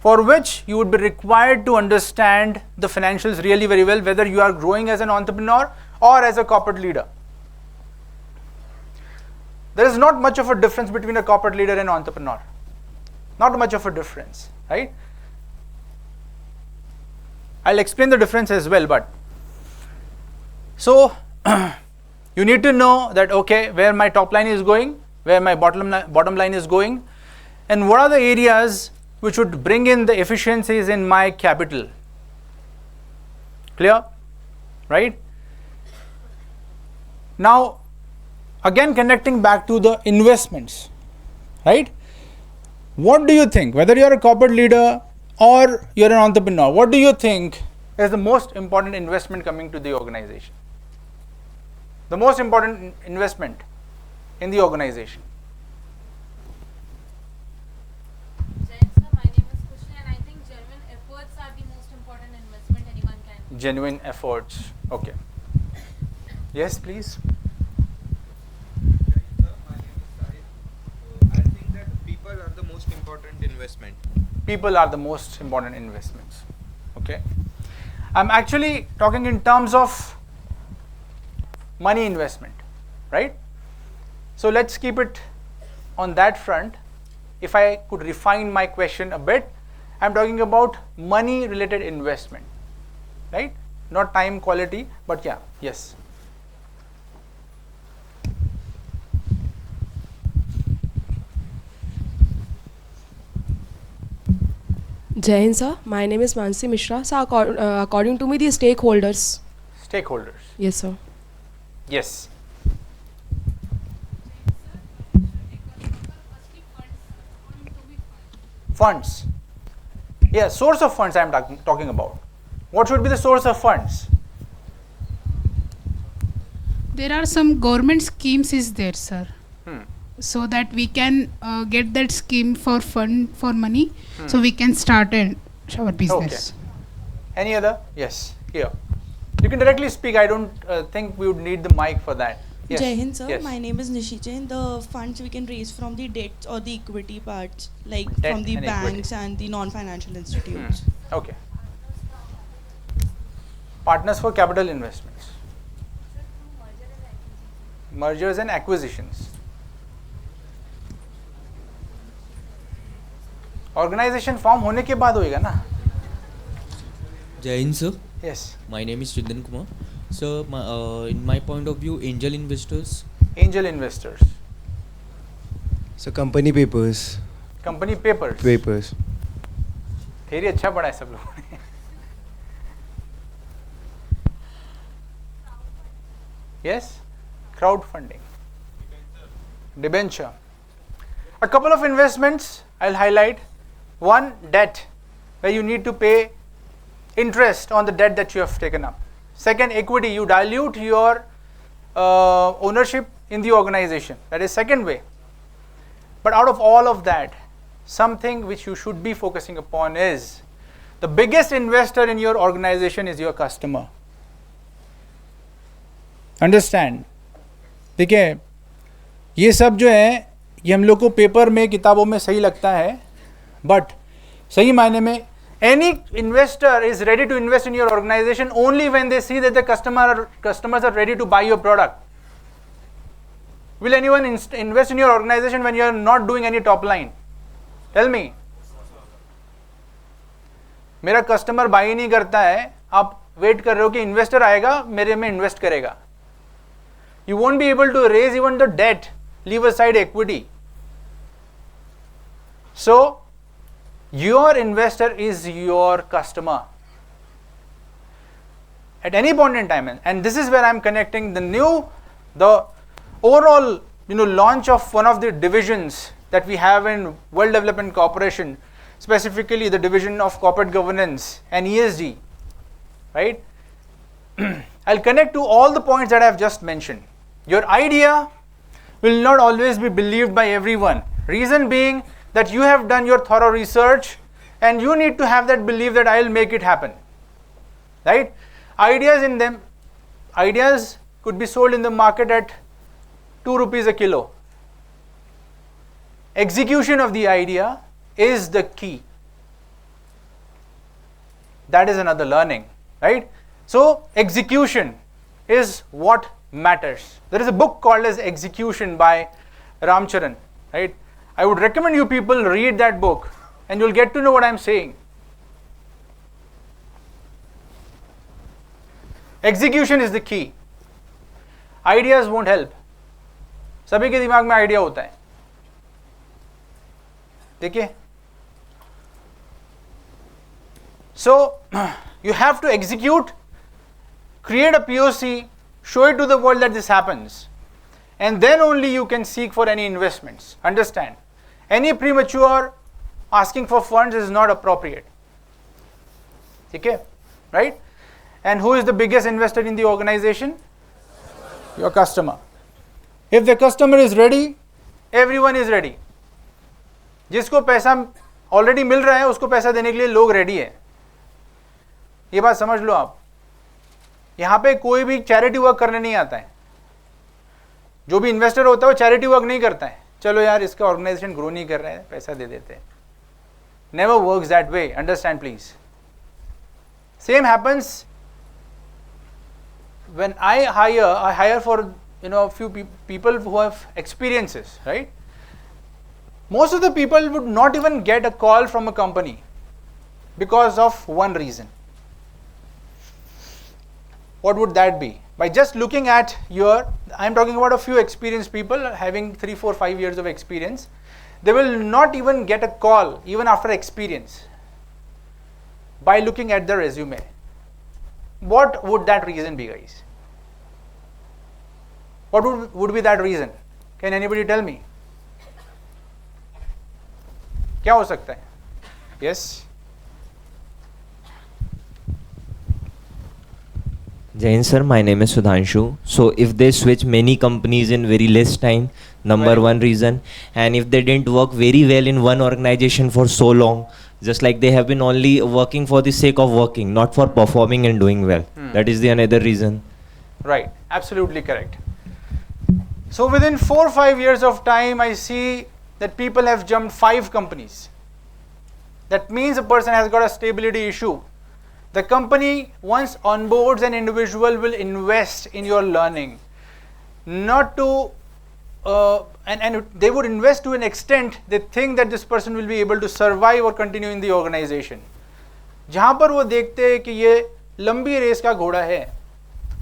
for which you would be required to understand the financials really very well, whether you are growing as an entrepreneur or as a corporate leader. There is not much of a difference between a corporate leader and an entrepreneur. Not much of a difference, right? I'll explain the difference as well, but so you need to know that, okay, where my top line is going, where my bottom line is going, and what are the areas which would bring in the efficiencies in my capital. Clear? Right? Now, again connecting back to the investments, right? What do you think, whether you are a corporate leader or you are an entrepreneur, what do you think is the most important investment coming to the organization? The most important investment in the organization. Genuine efforts. Okay. Yes, please. I think that people are the most important investment. People are the most important investments. Okay. I'm actually talking in terms of money investment, right? So let's keep it on that front. if I could refine my question a bit, I'm talking about money related investment, right? Not time, quality, but yeah, yes. Jai Hind, sir. My name is Mansi Mishra. Sir, according to me, the stakeholders. Stakeholders. Yes, sir. Yes. Funds. Yeah, source of funds I am talking about. What should be the source of funds? There are some government schemes is there, sir. So that we can get that scheme for fund for money, so we can start our business. Okay. Any other? Yes. Here. You can directly speak. I don't think we would need the mic for that. Yes. Jai Hind, sir. Yes. My name is Nishi Jain. The funds we can raise from the debts or the equity parts, like Debt from the and banks equity. and the non-financial institutes. Okay. Partners for capital investments. Mergers and acquisitions. Organization form होने के बाद होएगा ना? Jai Hind, sir. Yes. My name is Chindan Kumar. Sir, in my point of view, angel investors. Angel investors. So company papers. Company papers. Papers. theory अच्छा पढ़ा है सब लोगों ने. Yes. Crowdfunding. Debenture. A couple of investments I'll highlight. One, debt, where you need to pay interest on the debt that you have taken up. Second, equity, you dilute your ownership in the organization. That is second way. But out of all of that, something which you should be focusing upon is the biggest investor in your organization is your customer. Understand? देखिए, ये सब जो है ये हम लोग को paper में किताबों में सही लगता है, बट सही मायने में any investor is ready to invest in your organization only when they see that the customers are ready to buy your product. Will anyone invest in your organization when you are not doing any top line? Tell me. मेरा customer by नहीं करता है, आप wait कर रहे हो कि investor आएगा मेरे में इन्वेस्ट करेगा. You won't be able to raise even the debt, leave aside equity. So, your investor is your customer at any point in time, and this is where I am connecting the overall launch of one of the divisions that we have in World Development Corporation, specifically the division of corporate governance and ESG, right? I'll connect to all the points that I have just mentioned. Your idea will not always be believed by everyone. Reason being that you have done your thorough research and you need to have that belief that I will make it happen. Right? Ideas could be sold in the market at 2 rupees a kilo. Execution of the idea is the key. That is another learning, right? So execution is what matters. There is a book called as Execution by Ramcharan, right? I would recommend you people read that book and you'll get to know what I'm saying. Execution is the key. Ideas won't help. सभी के दिमाग में idea होता है, देखिए. So you have to execute, create a POC, show it to the world that this happens, and then only you can seek for any investments. Understand? Any premature asking for funds is not appropriate. Okay? Right? And who is the biggest investor in the organization? Your customer. If the customer is ready, everyone is ready. जिसको पैसा already मिल रहा है उसको पैसा देने के लिए लोग रेडी है. ये बात समझ लो आप. यहाँ पे कोई भी चैरिटी वर्क करने नहीं आता है. जो भी इन्वेस्टर होता है वो चैरिटी वर्क नहीं करता है. चलो यार इसका ऑर्गेनाइजेशन ग्रो नहीं कर रहा है, पैसा दे देते हैं. Never works that way. Understand, please. Same happens when I hire for a few people who have experiences, right? most of the people would not even get a call from a company because of one reason. What would that be? By just looking at I'm talking about a few experienced people having 3, 4, 5 years of experience. They will not even get a call even after experience by looking at the resume. What would that reason be, guys? What would be that reason? Can anybody tell me? क्या हो सकता है? Yes. Jain sir, my name is Sudhanshu. So if they switch many companies in very less time, number one reason, and if they didn't work very well in one organization for so long, just like they have been only working for the sake of working, not for performing and doing well. That is the another reason. Right, absolutely correct. So within 4 or 5 years of time, I see that people have jumped 5 companies. That means a person has got a stability issue. The company, once onboards an individual, will invest in your learning, not to, and they would invest to an extent they think that this person will be able to survive or continue in the organization. जहाँ पर वो देखते हैं कि ये लंबी race का घोड़ा है,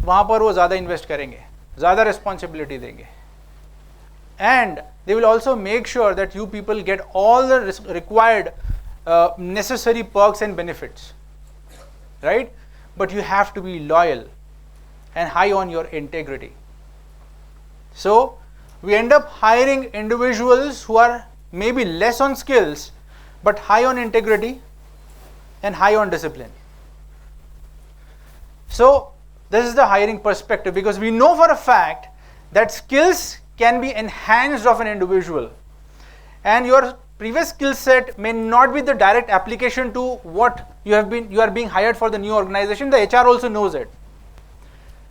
वहाँ पर वो ज़्यादा इन्वेस्ट करेंगे, ज़्यादा रिस्पॉन्सिबिलिटी देंगे. And they will also make sure that you people get all the required necessary perks and benefits. Right? But you have to be loyal and high on your integrity. So we end up hiring individuals who are maybe less on skills but high on integrity and high on discipline. So this is the hiring perspective, because we know for a fact that skills can be enhanced of an individual, and your previous skill set may not be the direct application to what you are being hired for the new organization. The HR also knows it.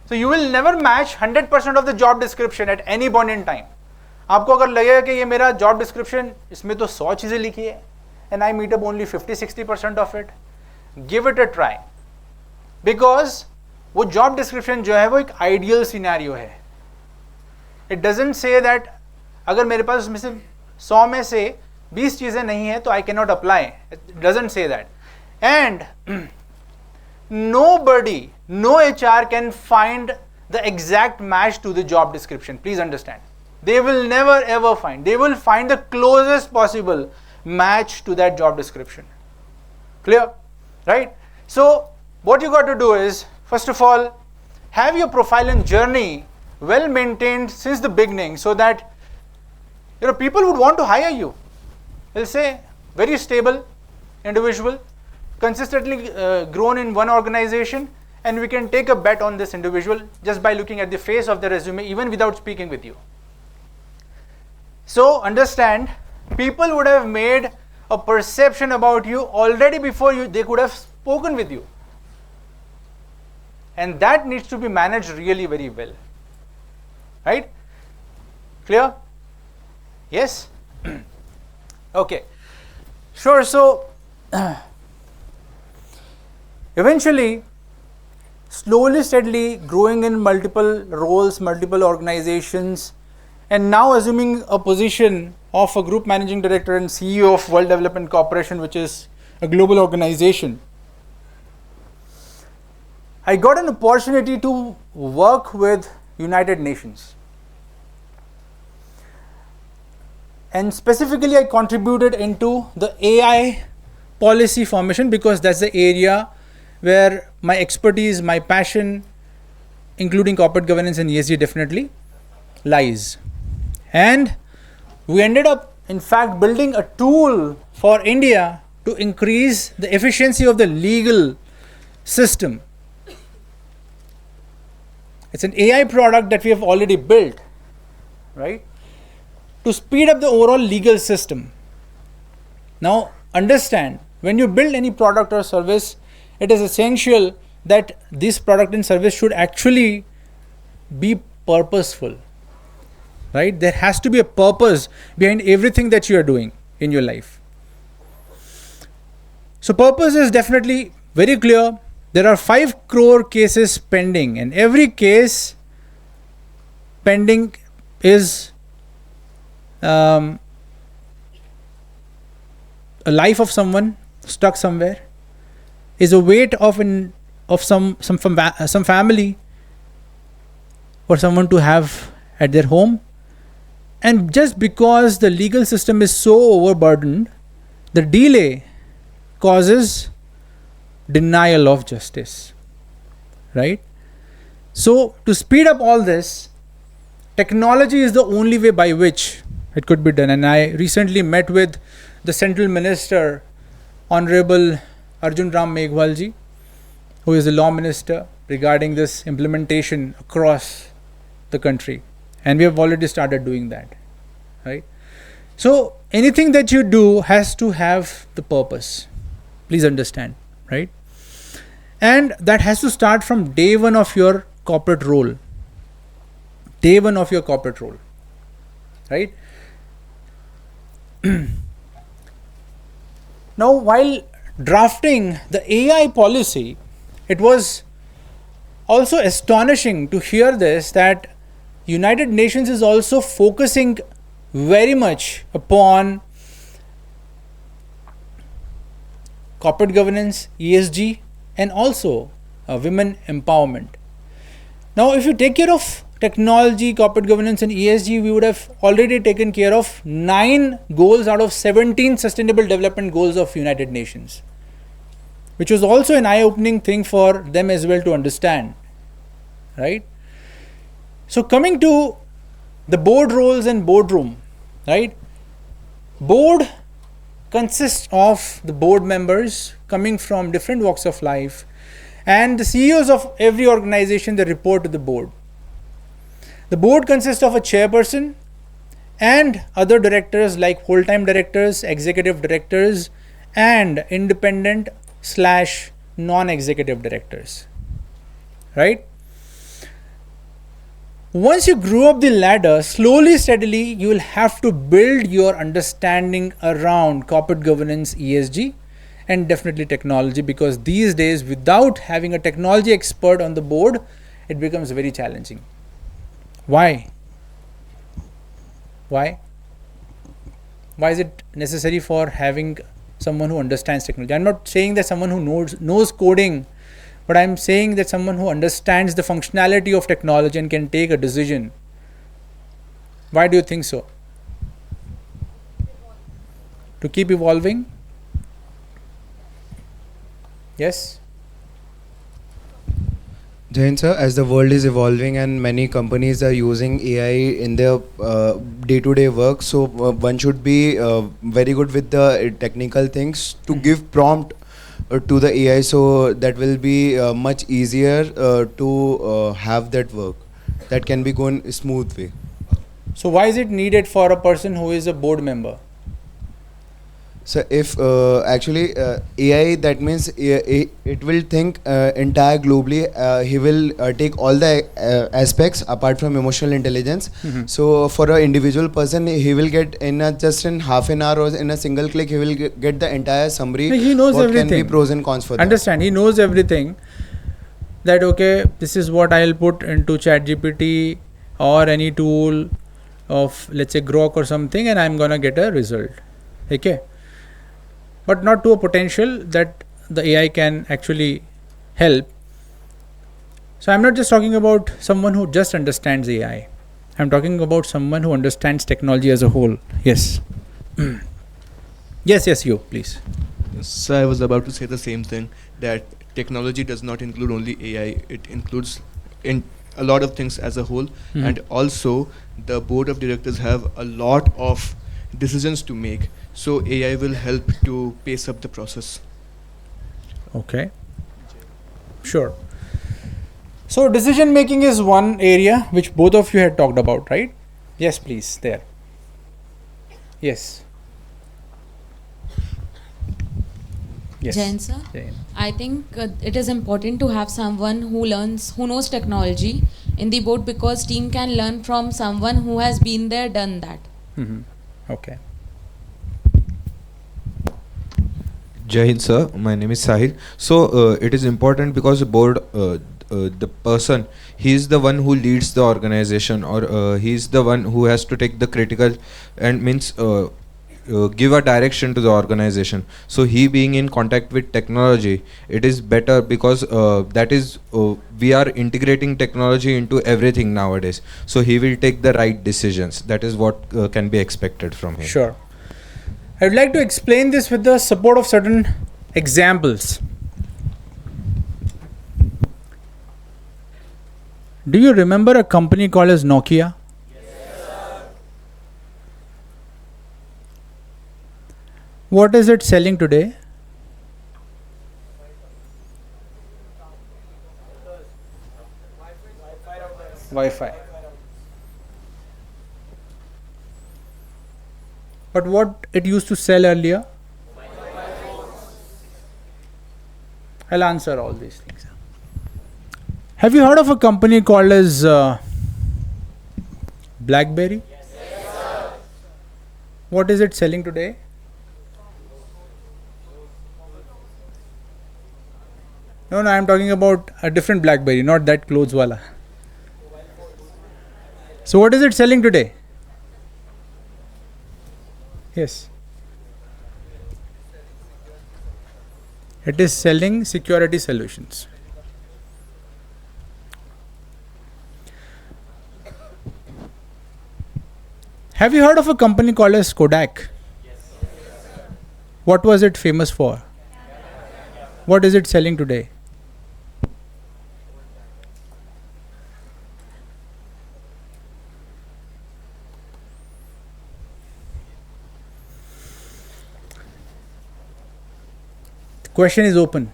So you will never match 100% of the job description at any point in time. आपको अगर लगेगा कि ये मेरा job description इसमें तो 100 चीजें लिखी है and I meet up only 50-60% of it, give it a try, because वो job description जो है वो एक ideal scenario है. It doesn't say that अगर मेरे पास उसमें से 100 में से 20 चीजें नहीं है तो I cannot apply. It doesn't say that. And nobody, no HR can find the exact match to the job description. Please understand. They will never ever find. They will find the closest possible match to that job description. Clear? Right? So what you got to do is, first of all, have your profile and journey well maintained since the beginning, so that people would want to hire you. They'll say, very stable individual, consistently grown in one organization, and we can take a bet on this individual just by looking at the face of the resume, even without speaking with you. So understand, people would have made a perception about you already before they could have spoken with you, and that needs to be managed really very well. Right? Clear? Yes? Okay. Sure. So eventually, slowly, steadily growing in multiple roles, multiple organizations, and now assuming a position of a group managing director and CEO of World Development Corporation, which is a global organization, I got an opportunity to work with United Nations. And specifically, I contributed into the AI policy formation, because that's the area where my expertise, my passion, including corporate governance and ESG, definitely lies. And we ended up, in fact, building a tool for India to increase the efficiency of the legal system. It's an AI product that we have already built, right, to speed up the overall legal system. Now, understand, when you build any product or service, it is essential that this product and service should actually be purposeful, right? There has to be a purpose behind everything that you are doing in your life. So purpose is definitely very clear. There are 5 crore cases pending, and every case pending is a life of someone stuck somewhere, is a weight of some family for someone to have at their home. And just because the legal system is so overburdened, the delay causes denial of justice, right? So to speed up all this, technology is the only way by which it could be done. And I recently met with the Central Minister, Honorable Arjun Ram Meghwal ji, who is the Law Minister, regarding this implementation across the country. And we have already started doing that, right? So anything that you do has to have the purpose. Please understand, right? And that has to start from day one of your corporate role. Day one of your corporate role, right? Now, while drafting the AI policy, it was also astonishing to hear this, that United Nations is also focusing very much upon corporate governance, ESG, and also women empowerment. Now, if you take care of technology, corporate governance, and ESG, we would have already taken care of 9 goals out of 17 Sustainable Development Goals of United Nations, which was also an eye-opening thing for them as well to understand, right? So coming to the board roles and boardroom, right? Board consists of the board members coming from different walks of life, and the CEOs of every organization, they report to the board. The board consists of a chairperson and other directors like full-time directors, executive directors, and independent / non-executive directors, right? Once you grow up the ladder, slowly, steadily, you will have to build your understanding around corporate governance, ESG, and definitely technology, because these days, without having a technology expert on the board, it becomes very challenging. Why? Why? Why is it necessary for having someone who understands technology? I'm not saying that someone who knows coding, but I'm saying that someone who understands the functionality of technology and can take a decision. Why do you think so? To keep evolving? Yes? Jain sir, as the world is evolving and many companies are using AI in their day-to-day work, so one should be very good with the technical things to give prompt to the AI, so that will be much easier to have that work. That can be going smooth way. So why is it needed for a person who is a board member? So if actually AI, that means it will think entire globally. He will take all the aspects apart from emotional intelligence. So for an individual person, he will get in just in half an hour or in a single click, he will get the entire summary. He knows what everything. Can be pros and cons for Understand? He knows everything. That okay, this is what I'll put into ChatGPT or any tool of, let's say, Grok or something, and I'm gonna get a result. Okay. But not to a potential that the AI can actually help. So I'm not just talking about someone who just understands AI. I'm talking about someone who understands technology as a whole. Yes. Yes, you, please. So I was about to say the same thing, that technology does not include only AI. It includes in a lot of things as a whole. And also the board of directors have a lot of decisions to make. So AI will help to pace up the process. Okay. Sure. So decision making is one area which both of you had talked about, right? Yes, please. There. Yes. Yes. Jain sir, Jain. I think it is important to have someone who knows technology in the board, because team can learn from someone who has been there, done that. Okay. Jai Hind sir, my name is Sahil. So it is important because the board, the person, he is the one who leads the organization, or he is the one who has to take the critical and means give a direction to the organization. So he being in contact with technology, it is better because that is we are integrating technology into everything nowadays. So he will take the right decisions. That is what can be expected from him. Sure. I would like to explain this with the support of certain examples. Do you remember a company called as Nokia? What is it selling today? Wi-Fi. But what it used to sell earlier? I'll answer all these things. Have you heard of a company called as BlackBerry? Yes, what is it selling today? No, I'm talking about a different BlackBerry, not that clothes wala. So what is it selling today? Yes. It is selling security solutions. Have you heard of a company called as Kodak? Yes. What was it famous for? What is it selling today? The question is open.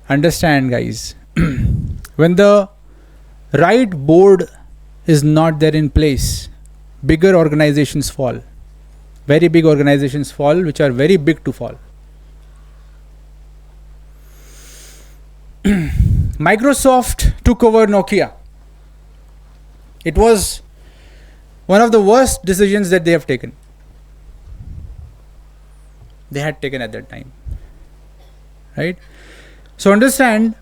Understand, guys. When the right board is not there in place, bigger organizations fall. Very big organizations fall, which are very big to fall. Microsoft took over Nokia. It was one of the worst decisions that they have taken. They had taken at that time. Right? So understand,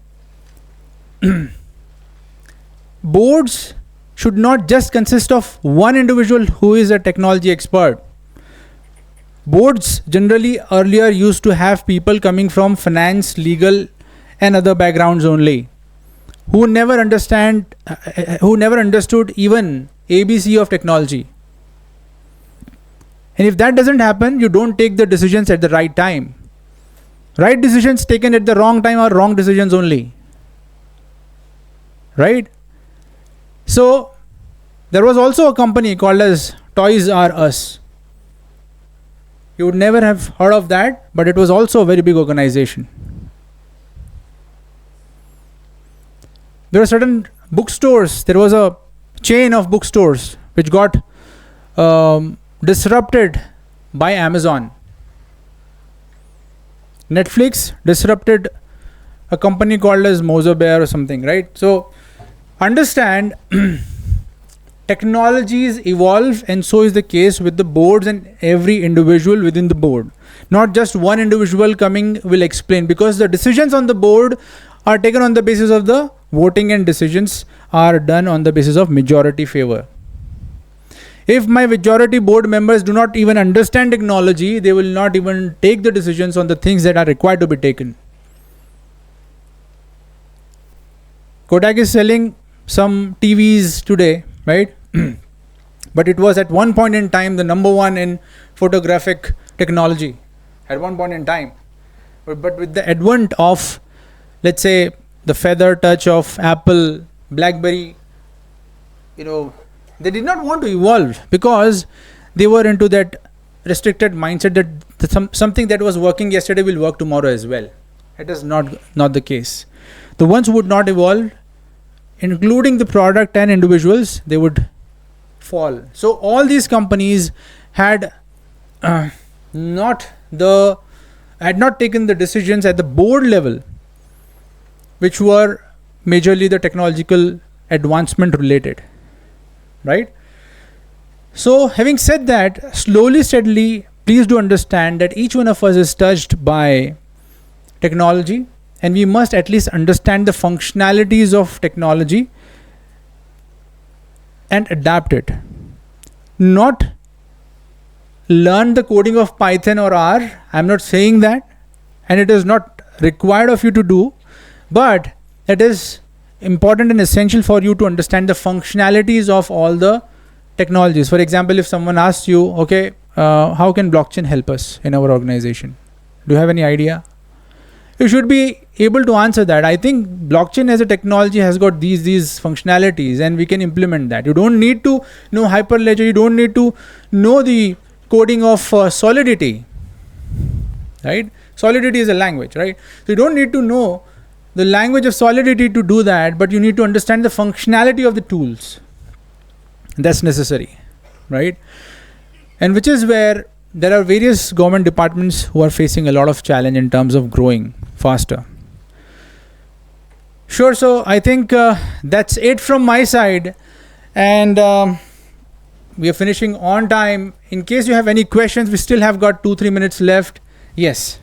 boards should not just consist of one individual who is a technology expert. Boards generally earlier used to have people coming from finance, legal and other backgrounds only, who never understood even ABC of technology. And if that doesn't happen, you don't take the decisions at the right time. Right decisions taken at the wrong time are wrong decisions only. Right? So, there was also a company called as Toys R Us. You would never have heard of that, but it was also a very big organization. There were certain bookstores. There was a chain of bookstores which got disrupted by Amazon. Netflix disrupted a company called as Bear or something, right? So, understand, technologies evolve, and so is the case with the boards and every individual within the board. Not just one individual coming will explain, because the decisions on the board are taken on the basis of the voting, and decisions are done on the basis of majority favor. If my majority board members do not even understand technology, they will not even take the decisions on the things that are required to be taken. Kodak is selling some TVs today, right? But it was at one point in time the number one in photographic technology at one point in time. But with the advent of, let's say, the feather touch of Apple, BlackBerry, they did not want to evolve because they were into that restricted mindset that something that was working yesterday will work tomorrow as well. It is not the case. The ones who would not evolve, including the product and individuals, they would fall. So all these companies had not taken the decisions at the board level, which were majorly the technological advancement related. Right? So, having said that, slowly, steadily, please do understand that each one of us is touched by technology, and we must at least understand the functionalities of technology and adapt it. Not learn the coding of Python or R. I'm not saying that, and it is not required of you to do, but it is important and essential for you to understand the functionalities of all the technologies. For example, if someone asks you, okay, how can blockchain help us in our organization? Do you have any idea? You should be able to answer that. I think blockchain as a technology has got these functionalities, and we can implement that. You don't need to know Hyperledger. You don't need to know the coding of Solidity, right? Solidity is a language, right? So you don't need to know the language of Solidity to do that, but you need to understand the functionality of the tools. That's necessary, right? And which is where there are various government departments who are facing a lot of challenge in terms of growing faster. Sure, so I think that's it from my side, and we are finishing on time. In case you have any questions, we still have got 2-3 minutes left. Yes.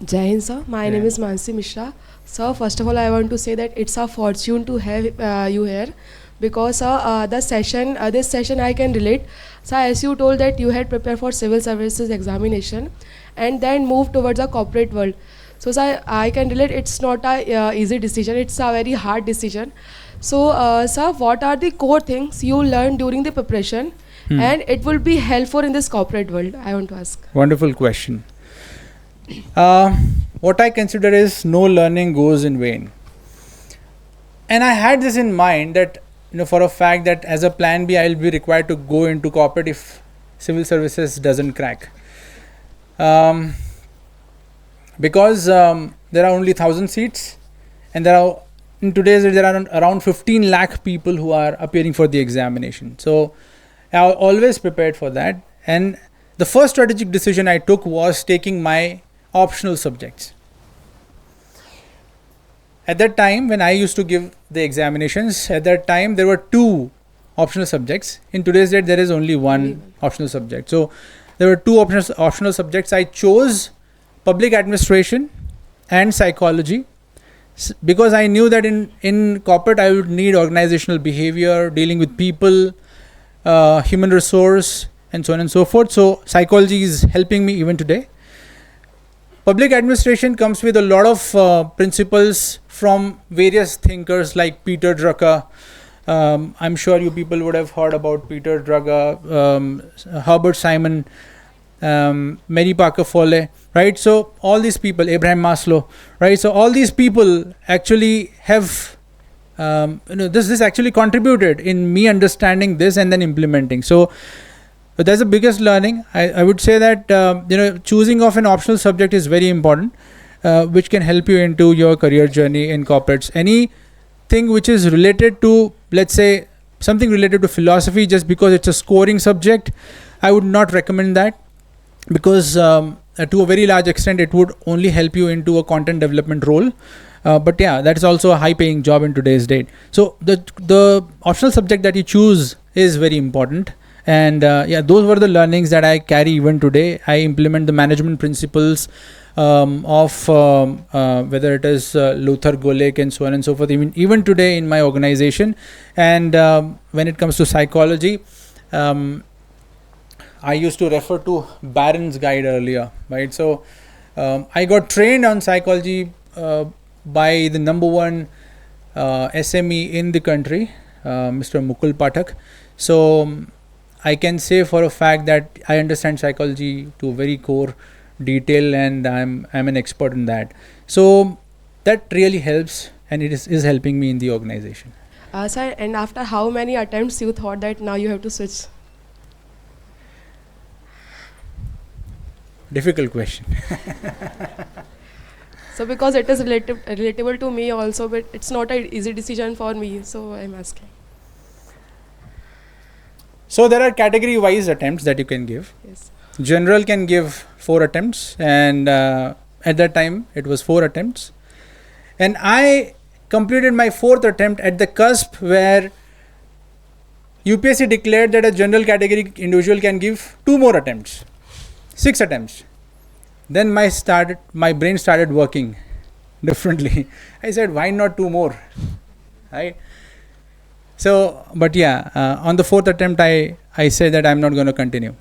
Jai Hind, sir. My name is Mansi Mishra. Sir, first of all, I want to say that it's a fortune to have you here, because this session I can relate. So as you told that you had prepared for civil services examination and then moved towards the corporate world. So sir, I can relate. It's not a easy decision. It's a very hard decision. So sir, what are the core things you learned during the preparation, and it will be helpful in this corporate world? I want to ask. Wonderful question. What I consider is no learning goes in vain. And I had this in mind that, for a fact that as a plan B, I'll be required to go into corporate if civil services doesn't crack. Because there are only 1,000 seats, and in today's day, there are around 15 lakh people who are appearing for the examination. So I always prepared for that. And the first strategic decision I took was taking my optional subjects. At that time, when I used to give the examinations, at that time there were 2 optional subjects. In today's date, there is only 1 optional subject. So there were 2 optional subjects. I chose public administration and psychology because I knew that in corporate I would need organizational behavior, dealing with people, human resource, and so on and so forth. So psychology is helping me even today. Public administration comes with a lot of principles from various thinkers like Peter Drucker. I'm sure you people would have heard about Peter Drucker, Herbert Simon, Mary Parker Follett, right? So all these people, Abraham Maslow, right? So all these people actually have, this actually contributed in me understanding this and then implementing. So but that's the biggest learning. I would say that choosing of an optional subject is very important, which can help you into your career journey in corporates. Anything which is related to, let's say, something related to philosophy, just because it's a scoring subject, I would not recommend that, because to a very large extent it would only help you into a content development role. But yeah, that is also a high-paying job in today's date. So the optional subject that you choose is very important. And those were the learnings that I carry even today. I implement the management principles of whether it is Luther Golek and so on and so forth, even today in my organization. And when it comes to psychology, I used to refer to Barron's guide earlier, right? So I got trained on psychology by the #1 SME in the country, Mr. Mukul Pathak. So I can say for a fact that I understand psychology to a very core detail, and I'm an expert in that. So that really helps, and it is helping me in the organization. Sir, and after how many attempts you thought that now you have to switch? Difficult question. So because it is relatable to me also, but it's not an easy decision for me, so I'm asking. So there are category-wise attempts that you can give. Yes. General can give 4 attempts, and at that time it was 4 attempts. And I completed my 4th attempt at the cusp where UPSC declared that a general category individual can give 2 more attempts, 6 attempts. Then my brain started working. differently. I said, why not 2 more? Right? So, but yeah, on the 4th attempt, I said that I'm not going to continue.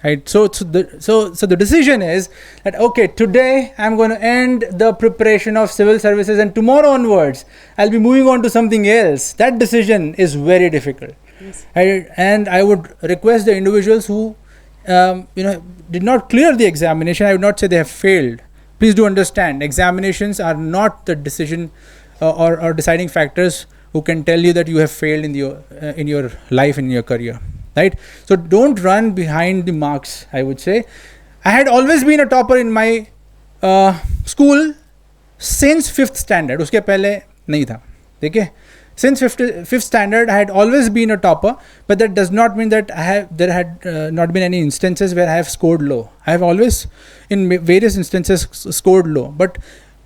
Right? So the decision is that, okay, today I'm going to end the preparation of civil services, and tomorrow onwards I'll be moving on to something else. That decision is very difficult. Yes. And I would request the individuals who did not clear the examination, I would not say they have failed. Please do understand, examinations are not the decision or deciding factors who can tell you that you have failed in your life, in your career. Right? So don't run behind the marks, I would say. I had always been a topper in my school since 5th standard. Uske pehle nahi tha. Okay? Since 5th standard, I had always been a topper, but that does not mean that there had not been any instances where I have scored low. I have always, in various instances, scored low. But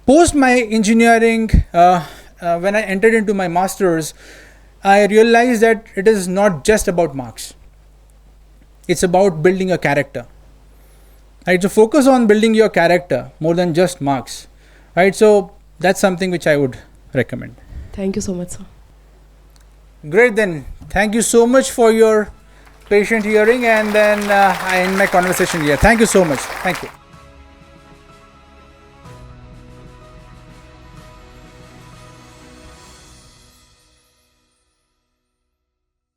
post my engineering, when I entered into my master's, I realized that it is not just about marks. It's about building a character. Right? So focus on building your character more than just marks. Right? So that's something which I would recommend. Thank you so much, sir. Great then. Thank you so much for your patient hearing, and then I end my conversation here. Thank you so much. Thank you.